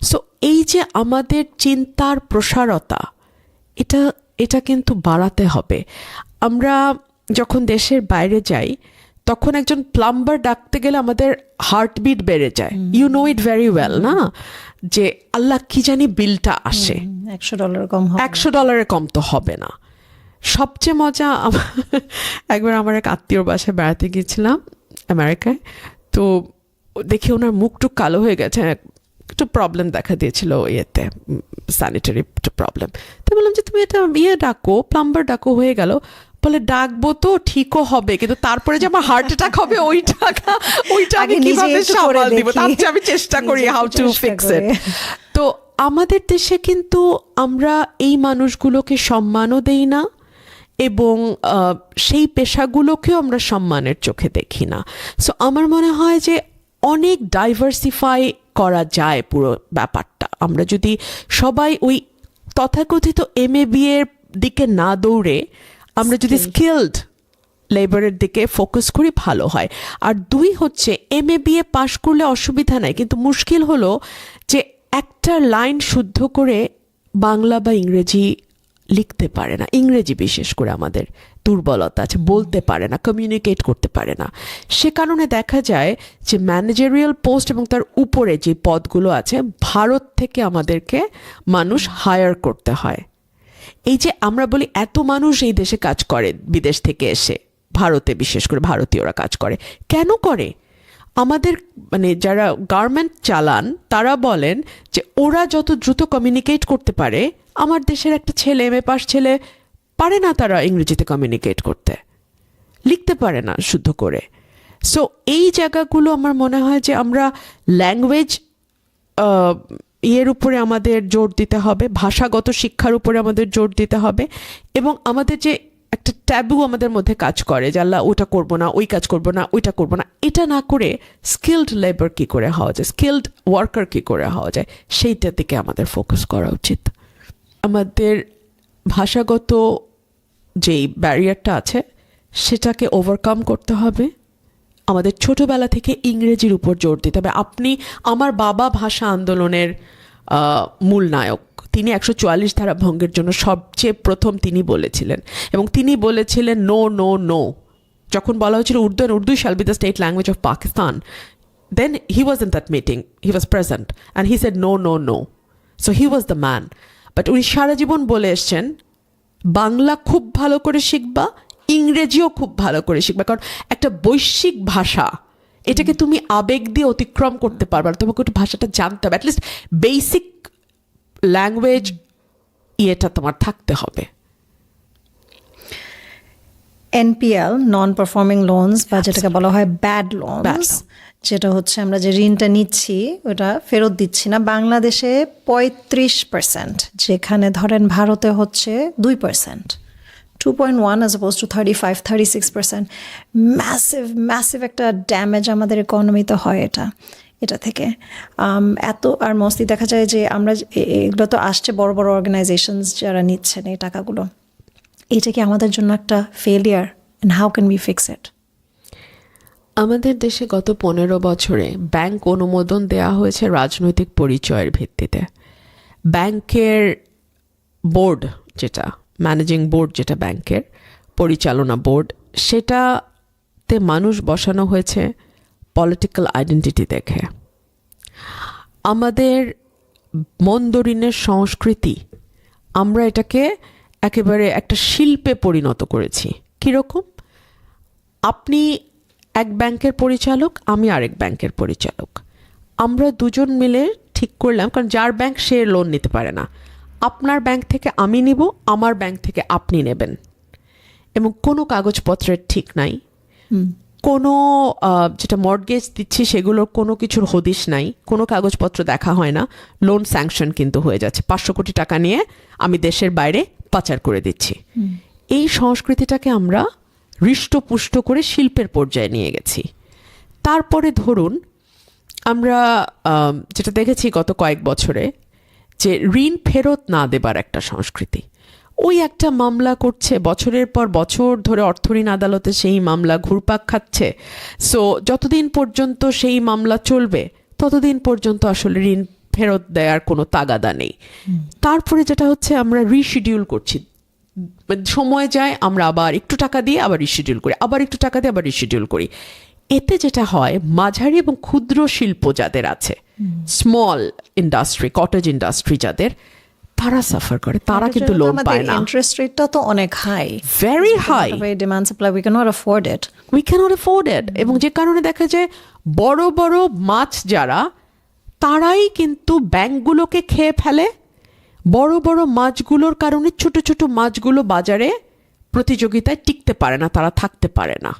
সো এই যে আমাদের চিন্তার প্রসারতা, এটা কিন্তু বাড়াতে হবে। আমরা যখন দেশের বাইরে যাই, তখন একজন প্লাম্বার ডাকতে গেলে আমাদের হার্টবিট বেড়ে যায়। You know it very well না, যে আল্লাহ কি জানি বিলটা আসে, $100 কম হবে, $100 কম তো হবে না। সবচেয়ে মজা একবার আমার এক আত্মীয়র বাসায় বেড়াতে গিয়েছিলাম আমেরিকায়। তো দেখে ওনার মুখটুক কালো হয়ে গেছে, একটু প্রবলেম দেখা দিয়েছিল ইয়েতে, স্যানিটারি একটু প্রবলেম। তো বললাম যে তুমি এটা ডাকো, প্লাম্বার ডাকো, হয়ে গেল। বলে ডাকবো তো ঠিকও হবে, কিন্তু তারপরে যে আমার হার্ট অ্যাটাক হবে ওইটা আমি কিভাবে সামাল দিব, তার চেয়ে আমি চেষ্টা করি হাউ টু ফিক্স ইট। তো আমাদের দেশে কিন্তু আমরা এই মানুষগুলোকে সম্মানও দেই না, এবং সেই পেশাগুলোকেও আমরা সম্মানের চোখে দেখি না। সো আমার মনে হয় যে অনেক ডাইভার্সিফাই করা যায় পুরো ব্যাপারটা। আমরা যদি সবাই ওই তথাকথিত MA-BA এর দিকে না দৌড়ে আমরা যদি স্কিলড লেবারের দিকে ফোকাস করি, ভালো হয়। আর 2 হচ্ছে MA-BA পাশ করলে অসুবিধা নাই, কিন্তু মুশকিল হলো যে একটা লাইন শুদ্ধ করে বাংলা বা ইংরেজি লিখতে পারে না, ইংরেজি বিশেষ করে আমাদের দুর্বলতা আছে, বলতে পারে না, কমিউনিকেট করতে পারে না। সে কারণে দেখা যায় যে ম্যানেজারিয়াল পোস্ট এবং তার উপরে যে পদগুলো আছে, ভারত থেকে আমাদেরকে মানুষ হায়ার করতে হয়। এই যে আমরা বলি এত মানুষ এই দেশে কাজ করে বিদেশ থেকে এসে, ভারতে বিশেষ করে ভারতীয়রা কাজ করে, কেন করে? আমাদের মানে যারা গার্মেন্ট চালান তারা বলেন যে ওরা যত দ্রুত কমিউনিকেট করতে পারে, আমার দেশের একটা ছেলে MA পাস ছেলে পারে না তারা ইংরেজিতে কমিউনিকেট করতে, লিখতে পারে না শুদ্ধ করে। সো এই জায়গাগুলো আমার মনে হয় যে আমরা ল্যাঙ্গুয়েজ উপরে আমাদের জোর দিতে হবে, ভাষাগত শিক্ষার উপরে আমাদের জোর দিতে হবে, এবং আমাদের যে একটা ট্যাবু আমাদের মধ্যে কাজ করে যে আল্লাহ ওটা করবো না, ওই কাজ করবো না, ওইটা করবো না, এটা না করে স্কিলড লেবার কী করে হওয়া যায়, স্কিলড ওয়ার্কার কী করে হওয়া যায়, সেইটার দিকে আমাদের ফোকাস করা উচিত। আমাদের ভাষাগত যেই ব্যারিয়ারটা আছে সেটাকে ওভারকাম করতে হবে। আমাদের ছোটবেলা থেকে ইংরেজির উপর জোর দিতে হবে। আপনি, আমার বাবা ভাষা আন্দোলনের মূল নায়ক, তিনি 144 ধারা ভঙ্গের জন্য সবচেয়ে প্রথম তিনি বলেছিলেন, এবং তিনি বলেছিলেন নো নো নো। যখন বলা হয়েছিল Urdu shall be the state language of Pakistan, then he was in that meeting, he was present and he said no no no. So he was the man. But উনি সারা জীবন বলে এসছেন বাংলা খুব ভালো করে শিখবা, ইংরেজিও খুব ভালো করে শিখবা, কারণ একটা বৈশ্বিক ভাষা, এটাকে তুমি আবেগ দিয়ে অতিক্রম করতে পারবে না, তোমাকে একটু ভাষাটা জানতে হবে, অ্যাটলিস্ট বেসিক ল্যাঙ্গুয়েজ ইয়েটা তোমার থাকতে হবে। NPL, নন পারফর্মিং লোনস, বা যেটাকে বলা হয় ব্যাড লোনস, যেটা হচ্ছে আমরা যে ঋণটা নিচ্ছি ওটা ফেরত দিচ্ছি না, বাংলাদেশে 35%, যেখানে ধরেন ভারতে হচ্ছে 2%, 2.1 as opposed to 35-36%। ম্যাসিভ একটা ড্যামেজ আমাদের ইকোনমিতে হয় এটা থেকে। এত আর মস্তি দেখা যায় যে আমরা এগুলো তো আসছে বড় বড় অর্গানাইজেশনস যারা নিচ্ছেন এই টাকাগুলো, এটা কি আমাদের জন্য একটা failure, and how can we fix it? আমাদের দেশে গত 15 বছরে ব্যাংক অনুমোদন দেওয়া হয়েছে রাজনৈতিক পরিচয়ের ভিত্তিতে। ব্যাংকের বোর্ড, যেটা ম্যানেজিং বোর্ড, যেটা ব্যাংকের পরিচালনা বোর্ড, সেটাতে মানুষ বসানো হয়েছে পলিটিক্যাল আইডেন্টিটি দেখে। আমাদের মন্দরিনের সংস্কৃতি, আমরা এটাকে একেবারে একটা শিল্পে পরিণত করেছি। কীরকম? আপনি এক ব্যাংকের পরিচালক, আমি আরেক ব্যাংকের পরিচালক, আমরা দুজন মিলে ঠিক করলাম, কারণ যার ব্যাংক সে লোন নিতে পারে না, আপনার ব্যাংক থেকে আমি নিব, আমার ব্যাংক থেকে আপনি নেবেন, এবং কোনো কাগজপত্রের ঠিক নাই, কোনো যেটা মর্টগেজ দিচ্ছি সেগুলোর কোনো কিছুর হদিশ নাই, কোনো কাগজপত্র দেখা হয় না, লোন স্যাংশন কিন্তু হয়ে যাচ্ছে, 500 কোটি টাকা নিয়ে আমি দেশের বাইরে পাচার করে দিচ্ছি। এই সংস্কৃতিটাকে আমরা হৃষ্টপুষ্ট করে শিল্পের পর্যায়ে নিয়ে গেছি। তারপরে ধরুন আমরা যেটা দেখেছি গত কয়েক বছরে, যে ঋণ ফেরত না দেবার একটা সংস্কৃতি, ওই একটা মামলা করছে বছরের পর বছর ধরে অর্থ ঋণ আদালতে, সেই মামলা ঘুরপাক খাচ্ছে। সো যতদিন পর্যন্ত সেই মামলা চলবে ততদিন পর্যন্ত আসলে ঋণ ফেরত দেওয়ার কোনো তাগাদা নেই। তারপরে যেটা হচ্ছে আমরা রিশিডিউল করছি, সময় যায় আমরা আবার একটু টাকা দিয়ে আবার রিশিডিউল করি, আবার একটু টাকা দিয়ে আবার রিশিডিউল করি। এতে যেটা হয়, মাঝারি এবং ক্ষুদ্র শিল্প যাদের আছে, স্মল ইন্ডাস্ট্রি, কটেজ ইন্ডাস্ট্রি যাদের, তারা সাফার করে, তারা কিন্তু লোন পায় না। ইন্টারেস্ট রেটটা তো অনেক high, very high, demand supply, we can not afford it. We can't afford it. এবং যে কারণে দেখা যায় বড় বড় মাছ যারা, তারাই কিন্তু ব্যাংকগুলোকে খেয়ে ফেলে। বড় বড় মাছগুলোর কারণে ছোট ছোট মাছগুলো বাজারে প্রতিযোগিতায় টিকতে পারে না, তারা থাকতে পারে না।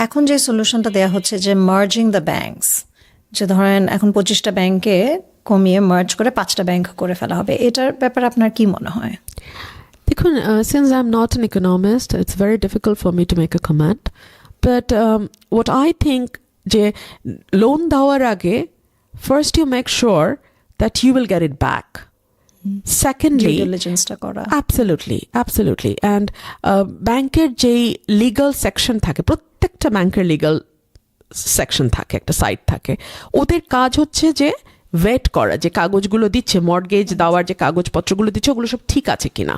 এখন যে সলিউশনটা দেওয়া হচ্ছে যে মার্জিং দ্য ব্যাংকস, যে ধরেন এখন 25টা ব্যাংকে কমিয়ে মার্জ করে 5টা ব্যাংক করে ফেলা হবে, এটার ব্যাপারে আপনার কি মনে হয়? দেখুন, since I'm not an economist, it's very difficult for me to make a comment. But what I think, যে লোন দেওয়ার আগে first you make sure that you will get it back. Secondly, Due diligence-টা করা। absolutely. And ব্যাংকের যেই legal section থাকে, প্রত্যেকটা ব্যাংকের legal section থাকে, একটা সাইট থাকে, ওদের কাজ হচ্ছে যে ভেট করা, যে কাগজগুলো দিচ্ছে, মর্টগেজ দেওয়ার যে কাগজপত্রগুলো দিচ্ছে, ওগুলো সব ঠিক আছে কিনা।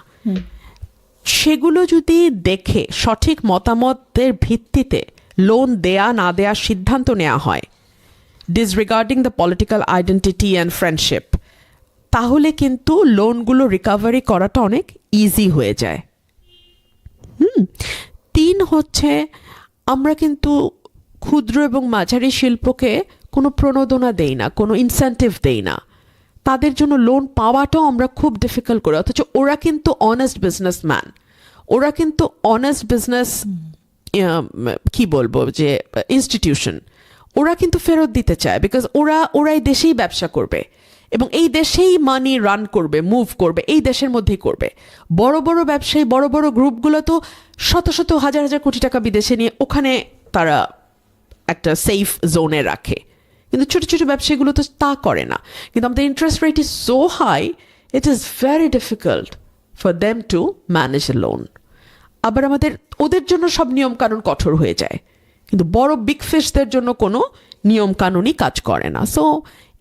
সেগুলো যদি দেখে সঠিক মতামতের ভিত্তিতে লোন দেয়া না দেওয়ার সিদ্ধান্ত নেওয়া হয়, disregarding the political identity and friendship, তাহলে কিন্তু লোনগুলো রিকভারি করাটা অনেক ইজি হয়ে যায়। 3 হচ্ছে, আমরা কিন্তু ক্ষুদ্র এবং মাঝারি শিল্পকে কোনো প্রণোদনা দেই না, কোনো ইনসেন্টিভ দেই না, তাদের জন্য লোন পাওয়াটাও আমরা খুব ডিফিকাল্ট করি। অথচ ওরা কিন্তু অনেস্ট বিজনেসম্যান, ওরা কিন্তু অনেস্ট বিজনেস, কি বলবো, যে ইনস্টিটিউশন, ওরা কিন্তু ফেরত দিতে চায়, বিকজ ওরাই দেশেই ব্যবসা করবে এবং এই দেশেই মানি রান করবে, মুভ করবে, এই দেশের মধ্যেই করবে। বড় বড় ব্যবসায়ী, বড় বড় গ্রুপগুলো তো শত শত হাজার হাজার কোটি টাকা বিদেশে নিয়ে ওখানে তারা একটা সেফ জোনে রাখে, কিন্তু ছোট ছোট ব্যবসায়ীগুলো তো তা করে না। কিন্তু আমাদের interest rate is so high, it is very difficult for them to manage a loan. আবার ওদের জন্য সব নিয়মকানুন কঠোর হয়ে যায়, কিন্তু বড় বিগ ফিশদের জন্য কোনো নিয়মকানুনই কাজ করে না। সো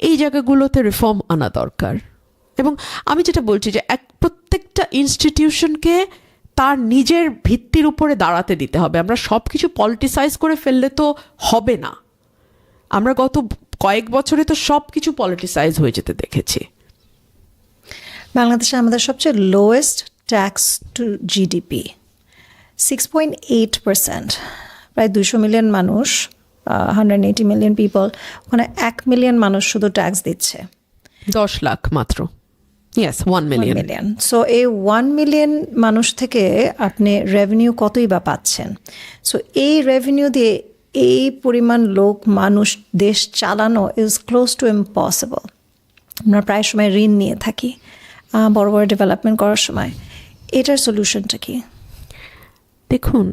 এই জায়গাগুলোতে রিফর্ম আনা দরকার। এবং আমি যেটা বলছি যে প্রত্যেকটা ইনস্টিটিউশনকে তার নিজের ভিত্তির উপরে দাঁড়াতে দিতে হবে। আমরা সব কিছু পলিটিসাইজ করে ফেললে তো হবে না। আমরা গত কয়েক বছরে তো সব কিছু পলিটিসাইজ হয়ে যেতে দেখেছি। বাংলাদেশে আমাদের সবচেয়ে লোয়েস্ট ট্যাক্স টু জিডিপি 6.8%, প্রায় 200 মিলিয়ন মানুষ, 180 মিলিয়ন পিপল, ওখানে 1 মিলিয়ন মানুষ শুধু ট্যাক্স দিচ্ছে। 10 লাখ মাত্র। Yes, 1 million. সো এই 1 মিলিয়ন মানুষ থেকে আপনি রেভিনিউ কতই বা পাচ্ছেন? সো এই রেভিনিউ দিয়ে এই পরিমাণ মানুষ দেশ চালানো ইজ ক্লোজ টু ইম্পসিবল। আমরা প্রায় সময় ঋণ নিয়ে থাকি বড় বড় ডেভেলপমেন্ট করার সময়। এটার সলিউশনটা কি? দেখুন,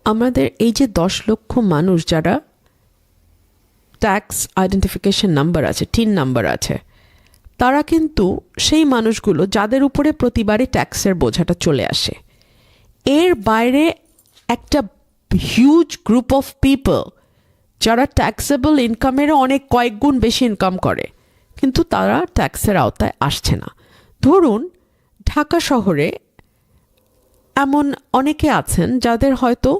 আমাদের এই যে 10 লক্ষ মানুষ যারা ট্যাক্স আইডেন্টিফিকেশন নাম্বার আছে, টিন নাম্বার আছে, তারা কিন্তু সেই মানুষগুলো যাদের উপরে প্রতিবারই ট্যাক্সের বোঝাটা চলে আসে। এর বাইরে একটা হিউজ গ্রুপ অফ পিপল যারা ট্যাক্সেবল ইনকামেরও অনেক কয়েক গুণ বেশি ইনকাম করে, কিন্তু তারা ট্যাক্সের আওতায় আসছে না। ধরুন, ঢাকা শহরে এমন অনেকে আছেন যাদের হয়তো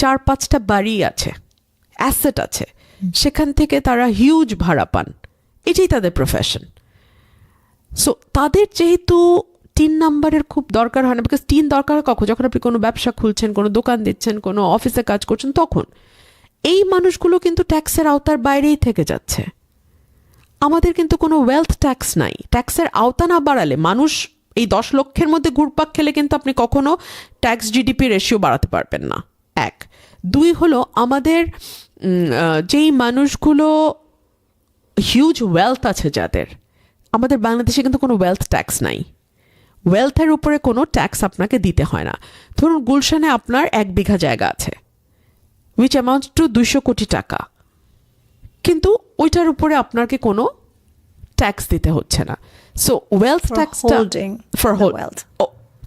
4-5টা বাড়ি আছে, অ্যাসেট আছে, সেখান থেকে তারা হিউজ ভাড়া পান, এটাই তাদের প্রফেশন। সো তাদের যেহেতু টিন নাম্বারের খুব দরকার হয় না, বিকজ টিন দরকার কখন? যখন আপনি কোনো ব্যবসা খুলছেন, কোনো দোকান দিচ্ছেন, কোনো অফিসে কাজ করছেন, তখন। এই মানুষগুলো কিন্তু ট্যাক্সের আওতার বাইরেই থেকে যাচ্ছে। আমাদের কিন্তু কোনো ওয়েলথ ট্যাক্স নাই। ট্যাক্সের আওতা না বাড়ালে মানুষ এই 10 লক্ষের মধ্যে ঘুরপাক খেলে কিন্তু আপনি কখনো ট্যাক্স জিডিপি রেশিও বাড়াতে পারবেন না। 1, 2 হলো আমাদের যেই মানুষগুলো হিউজ ওয়েলথ আছে যাদের, আমাদের বাংলাদেশে কিন্তু কোনো ওয়েলথ ট্যাক্স নাই। ওয়েলথের উপরে কোনো ট্যাক্স আপনাকে দিতে হয় না। ধরুন, গুলশানে আপনার 1 বিঘা জায়গা আছে, উইচ অ্যামাউন্টস টু 200 কোটি টাকা, কিন্তু ওইটার উপরে আপনাকে কোনো ট্যাক্স দিতে হচ্ছে না। সো ওয়েলথ ট্যাক্সটা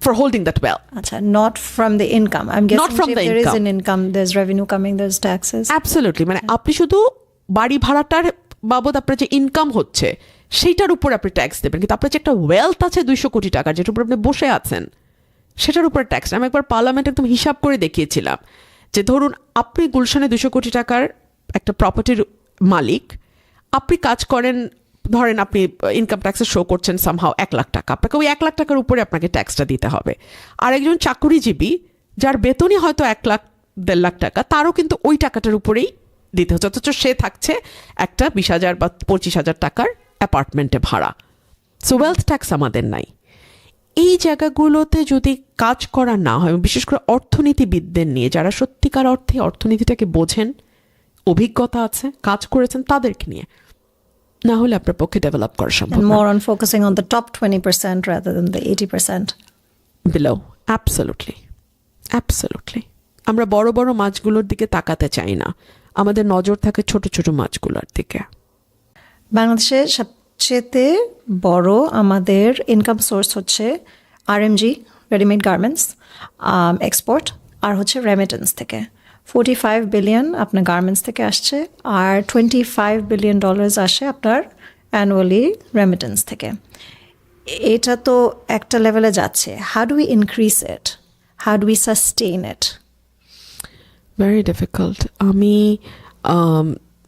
for holding that wealth. আচ্ছা, not from the income. I'm guessing Not from the there is income. an income, there's revenue coming, there's taxes. Absolutely. মানে আপনি শুধু বাড়ি ভাড়াটার বাবদ আপনার যে ইনকাম হচ্ছে সেইটার উপর আপনি ট্যাক্স দেবেন, কিন্তু আপনার যে একটা ওয়েলথ আছে 200 কোটি টাকার, যেটার উপর আপনি বসে আছেন, সেটার উপর ট্যাক্স। আমি একবার পার্লামেন্টে একদম হিসাব করে দেখিয়েছিলাম যে ধরুন আপনি গুলশানে 200 কোটি টাকার একটা প্রপার্টির মালিক, আপনি কাজ করেন ধরেন আপনি ইনকাম ট্যাক্সে শো করছেন সামহাও 1 লাখ টাকা, আপনাকে ওই 1 লাখ টাকার উপরে আপনাকে ট্যাক্সটা দিতে হবে। আর একজন চাকুরিজীবী যার বেতনই হয়তো 1 লাখ 1.5 লাখ টাকা, তারও কিন্তু ওই টাকাটার উপরেই দিতে হচ্ছে, অথচ সে থাকছে একটা 20,000 বা 25,000 টাকার অ্যাপার্টমেন্টে ভাড়া। সো ওয়েলথ ট্যাক্স আমাদের নাই। এই জায়গাগুলোতে যদি কাজ করা না হয়, বিশেষ করে অর্থনীতিবিদদের নিয়ে, যারা সত্যিকার অর্থে অর্থনীতিটাকে বোঝেন, অভিজ্ঞতা আছে, কাজ করেছেন, তাদেরকে নিয়ে, না হলে আপনার পক্ষে ডেভেলপ করা সম্ভব And না। more on focusing on the top 20% rather than the 80%. Below, absolutely, absolutely. আমরা বড় বড় মাছগুলোর দিকে তাকাতে চাই না, আমাদের নজর থাকে ছোট ছোট মাছগুলোর দিকে। বাংলাদেশে সবচেয়ে বড় আমাদের ইনকাম সোর্স হচ্ছে আরএমজি, রেডিমেড গার্মেন্টস এক্সপোর্ট, আর হচ্ছে রেমিটেন্স থেকে। 45 বিলিয়ন আপনার গার্মেন্টস থেকে আসছে, আর $25 বিলিয়ন আসে আপনার অ্যানুয়ালি রেমিটেন্স থেকে। এটা তো একটা লেভেলে যাচ্ছে। How do we increase it, how do we sustain it? Very difficult. আমি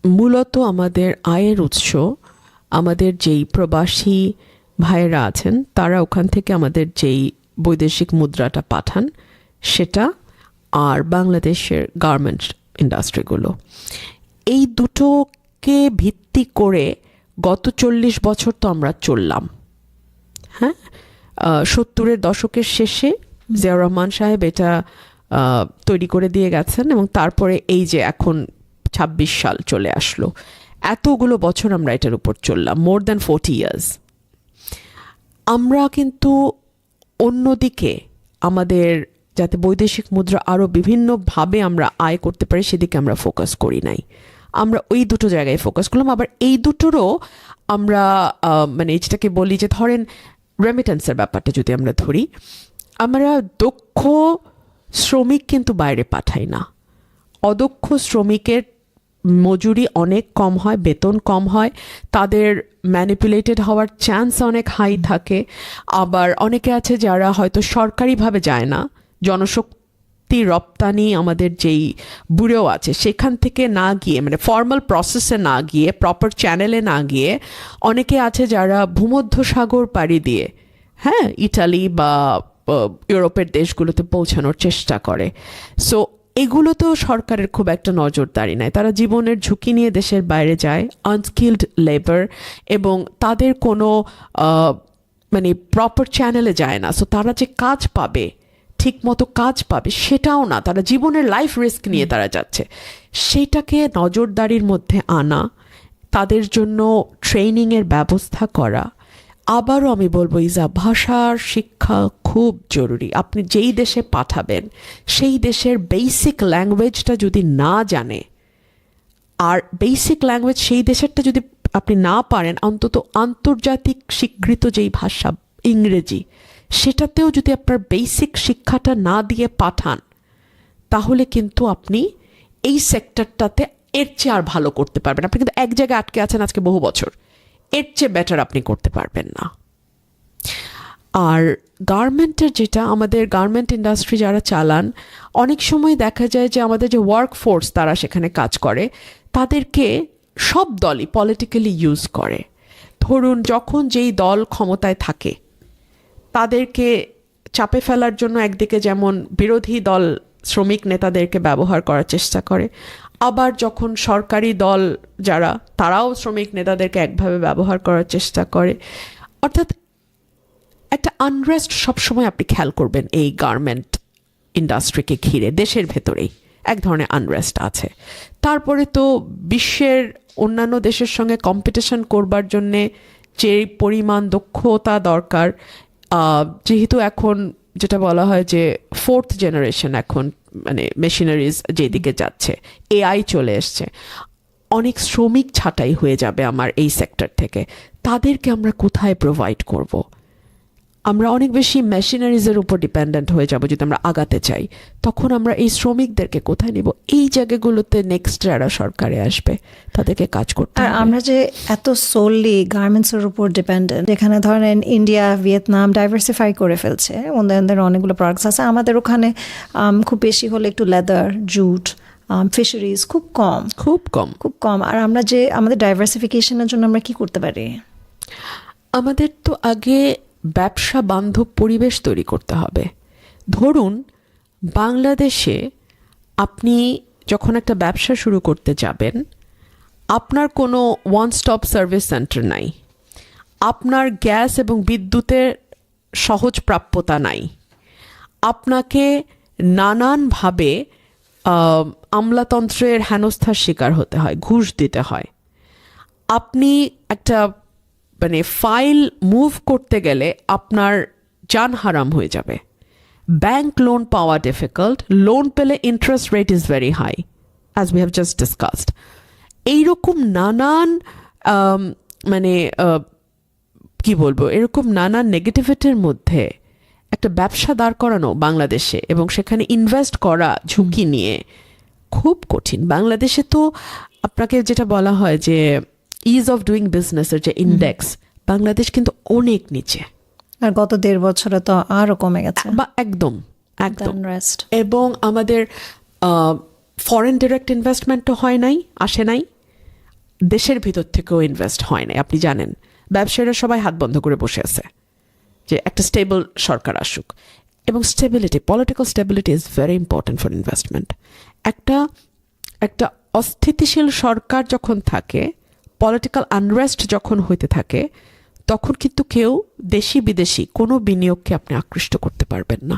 মূলত আমাদের আয়ের উৎস, আমাদের যেই প্রবাসী ভাইয়েরা আছেন তারা ওখান থেকে আমাদের যেই বৈদেশিক মুদ্রাটা পাঠান সেটা, আর বাংলাদেশের গার্মেন্টস ইন্ডাস্ট্রিগুলো, এই দুটোকে ভিত্তি করে গত 40 বছর তো আমরা চললাম। হ্যাঁ, 70-এর দশকের শেষে জিয়াউর রহমান সাহেব এটা তৈরি করে দিয়ে গেছেন, এবং তারপরে এই যে এখন 26 সাল চলে আসলো, এতগুলো বছর আমরা এটার উপর চললাম, মোর দ্যান 40 ইয়ার্স। আমরা কিন্তু অন্যদিকে আমাদের যাতে বৈদেশিক মুদ্রা আরও বিভিন্নভাবে আমরা আয় করতে পারি সেদিকে আমরা ফোকাস করি নাই, আমরা ওই দুটো জায়গায় ফোকাস করলাম। আবার এই দুটোরও আমরা মানে যেটাকে বলি যে ধরেন রেমিটেন্সের ব্যাপারটা যদি আমরা ধরি, আমরা দক্ষ শ্রমিক কিন্তু বাইরে পাঠাই না। অদক্ষ শ্রমিকের মজুরি অনেক কম হয়, বেতন কম হয়, তাদের ম্যানিপুলেটেড হওয়ার চান্স অনেক হাই থাকে। আবার অনেকে আছে যারা হয়তো সরকারিভাবে যায় না, জনশক্তি রপ্তানি আমাদের যেই ব্যুরো আছে সেখান থেকে না গিয়ে, মানে ফর্মাল প্রসেসে না গিয়ে, প্রপার চ্যানেলে না গিয়ে, অনেকে আছে যারা ভূমধ্যসাগর পাড়ি দিয়ে, হ্যাঁ, ইটালি বা ইউরোপের দেশগুলোতে পৌঁছানোর চেষ্টা করে। সো এগুলোতেও সরকারের খুব একটা নজরদারি নাই, তারা জীবনের ঝুঁকি নিয়ে দেশের বাইরে যায়, আনস্কিলড লেবার, এবং তাদের কোনো মানে প্রপার চ্যানেলে যায় না। সো তারা যে কাজ পাবে, ঠিক মতো কাজ পাবে সেটাও না, তারা জীবনের লাইফ রিস্ক নিয়ে তারা যাচ্ছে। সেটাকে নজরদারির মধ্যে আনা, তাদের জন্য ট্রেনিংয়ের ব্যবস্থা করা। আবারও আমি বলবো ইজা, ভাষার শিক্ষা খুব জরুরি। আপনি যেই দেশে পাঠাবেন সেই দেশের বেসিক ল্যাঙ্গুয়েজটা যদি না জানে, আর বেসিক ল্যাঙ্গুয়েজ সেই দেশেরটা যদি আপনি না পারেন, অন্তত আন্তর্জাতিক স্বীকৃত যেই ভাষা ইংরেজি, সেটাতেও যদি আপনার বেসিক শিক্ষাটা না দিয়ে পাঠান, তাহলে কিন্তু আপনি এই সেক্টরটাতে এর চেয়ে আর ভালো করতে পারবেন। আপনি কিন্তু এক জায়গায় আটকে আছেন আজকে বহু বছর, এর চেয়ে বেটার আপনি করতে পারবেন না। আর গার্মেন্টের যেটা, আমাদের গার্মেন্ট ইন্ডাস্ট্রি যারা চালান, অনেক সময় দেখা যায় যে আমাদের যে ওয়ার্ক ফোর্স তারা সেখানে কাজ করে, তাদেরকে সব দলই পলিটিক্যালি ইউজ করে। ধরুন যখন যেই দল ক্ষমতায় থাকে তাদেরকে চাপে ফেলার জন্য একদিকে যেমন বিরোধী দল শ্রমিক নেতাদেরকে ব্যবহার করার চেষ্টা করে, আবার যখন সরকারি দল যারা, তারাও শ্রমিক নেতাদেরকে একভাবে ব্যবহার করার চেষ্টা করে। অর্থাৎ একটা আনরেস্ট সবসময় আপনি খেয়াল করবেন এই গার্মেন্ট ইন্ডাস্ট্রিকে ঘিরে, দেশের ভেতরেই এক ধরনের আনরেস্ট আছে। তারপরে তো বিশ্বের অন্যান্য দেশের সঙ্গে কম্পিটিশন করবার জন্যে যে পরিমাণ দক্ষতা দরকার, যেহেতু এখন যেটা বলা হয় যে 4th জেনারেশন এখন মানে মেশিনারিজ যেদিকে যাচ্ছে, এআই চলে এসছে, অনেক শ্রমিক ছাঁটাই হয়ে যাবে আমার এই সেক্টর থেকে। তাদেরকে আমরা কোথায় প্রোভাইড করব? আমরা অনেক বেশি মেশিনারিজের উপর ডিপেন্ডেন্ট হয়ে যাব যদি আমরা আগাতে চাই। তখন আমরা এই শ্রমিকদেরকে কোথায় নিব? এই জায়গাগুলোতে নেক্সট যারা সরকারে আসবে তাদেরকে কাজ করতে আর হবে। আমরা যে এত সোললি গার্মেন্টসের উপর ডিপেন্ডেন্ট, যেখানে ধরেন ইন্ডিয়া, ভিয়েতনাম ডাইভার্সিফাই করে ফেলছে, ওদের অনেকগুলো প্রোডাক্টস আছে। আমাদের ওখানে খুব বেশি হলে একটু লেদার, জুট, ফিশারিজ খুব কম, খুব কম। খুব কম। আর আমরা যে আমাদের ডাইভার্সিফিকেশনের জন্য আমরা কি করতে পারি? আমাদের তো আগে ব্যবসা বান্ধব পরিবেশ তৈরি করতে হবে। ধরুন বাংলাদেশে আপনি যখন একটা ব্যবসা শুরু করতে যাবেন, আপনার কোনো ওয়ান স্টপ সার্ভিস সেন্টার নাই, আপনার গ্যাস এবং বিদ্যুতের সহজ প্রাপ্যতা নাই, আপনাকে নানানভাবে আমলাতন্ত্রের হেনস্থার শিকার হতে হয়, ঘুষ দিতে হয়। আপনি একটা মানে ফাইল মুভ করতে গেলে আপনার জান হারাম হয়ে যাবে। ব্যাংক লোন পাওয়া ডিফিকাল্ট, লোন পেলে interest rate is very high, as we have just discussed. এইরকম নানান মানে কি বলবো, এরকম নানান নেগেটিভিটির মধ্যে একটা ব্যবসা দাঁড় করানো বাংলাদেশে এবং সেখানে ইনভেস্ট করা ঝুঁকি নিয়ে খুব কঠিন। বাংলাদেশে তো আপনাকে যেটা বলা হয় যে ইজ অফ ডুইং বিজনেসের যে ইন্ডেক্স, বাংলাদেশ কিন্তু অনেক নিচে, আর গত 1.5 বছরে তো আরও কমে গেছে। বা একদম একদম। Unrest। এবং আমাদের ফরেন ডিরেক্ট ইনভেস্টমেন্টও হয় নাই, আসে নাই, দেশের ভিতর থেকেও ইনভেস্ট হয় নাই। আপনি জানেন ব্যবসায়ীরা সবাই হাত বন্ধ করে বসে আছে যে একটা স্টেবল সরকার আসুক। এবং stability, political stability is very important for investment. একটা অস্থিতিশীল সরকার যখন থাকে, পলিটিক্যাল আনরেস্ট যখন হইতে থাকে, তখন কিন্তু কেউ দেশি বিদেশি কোনো বিনিয়োগকে আপনি আকৃষ্ট করতে পারবেন না।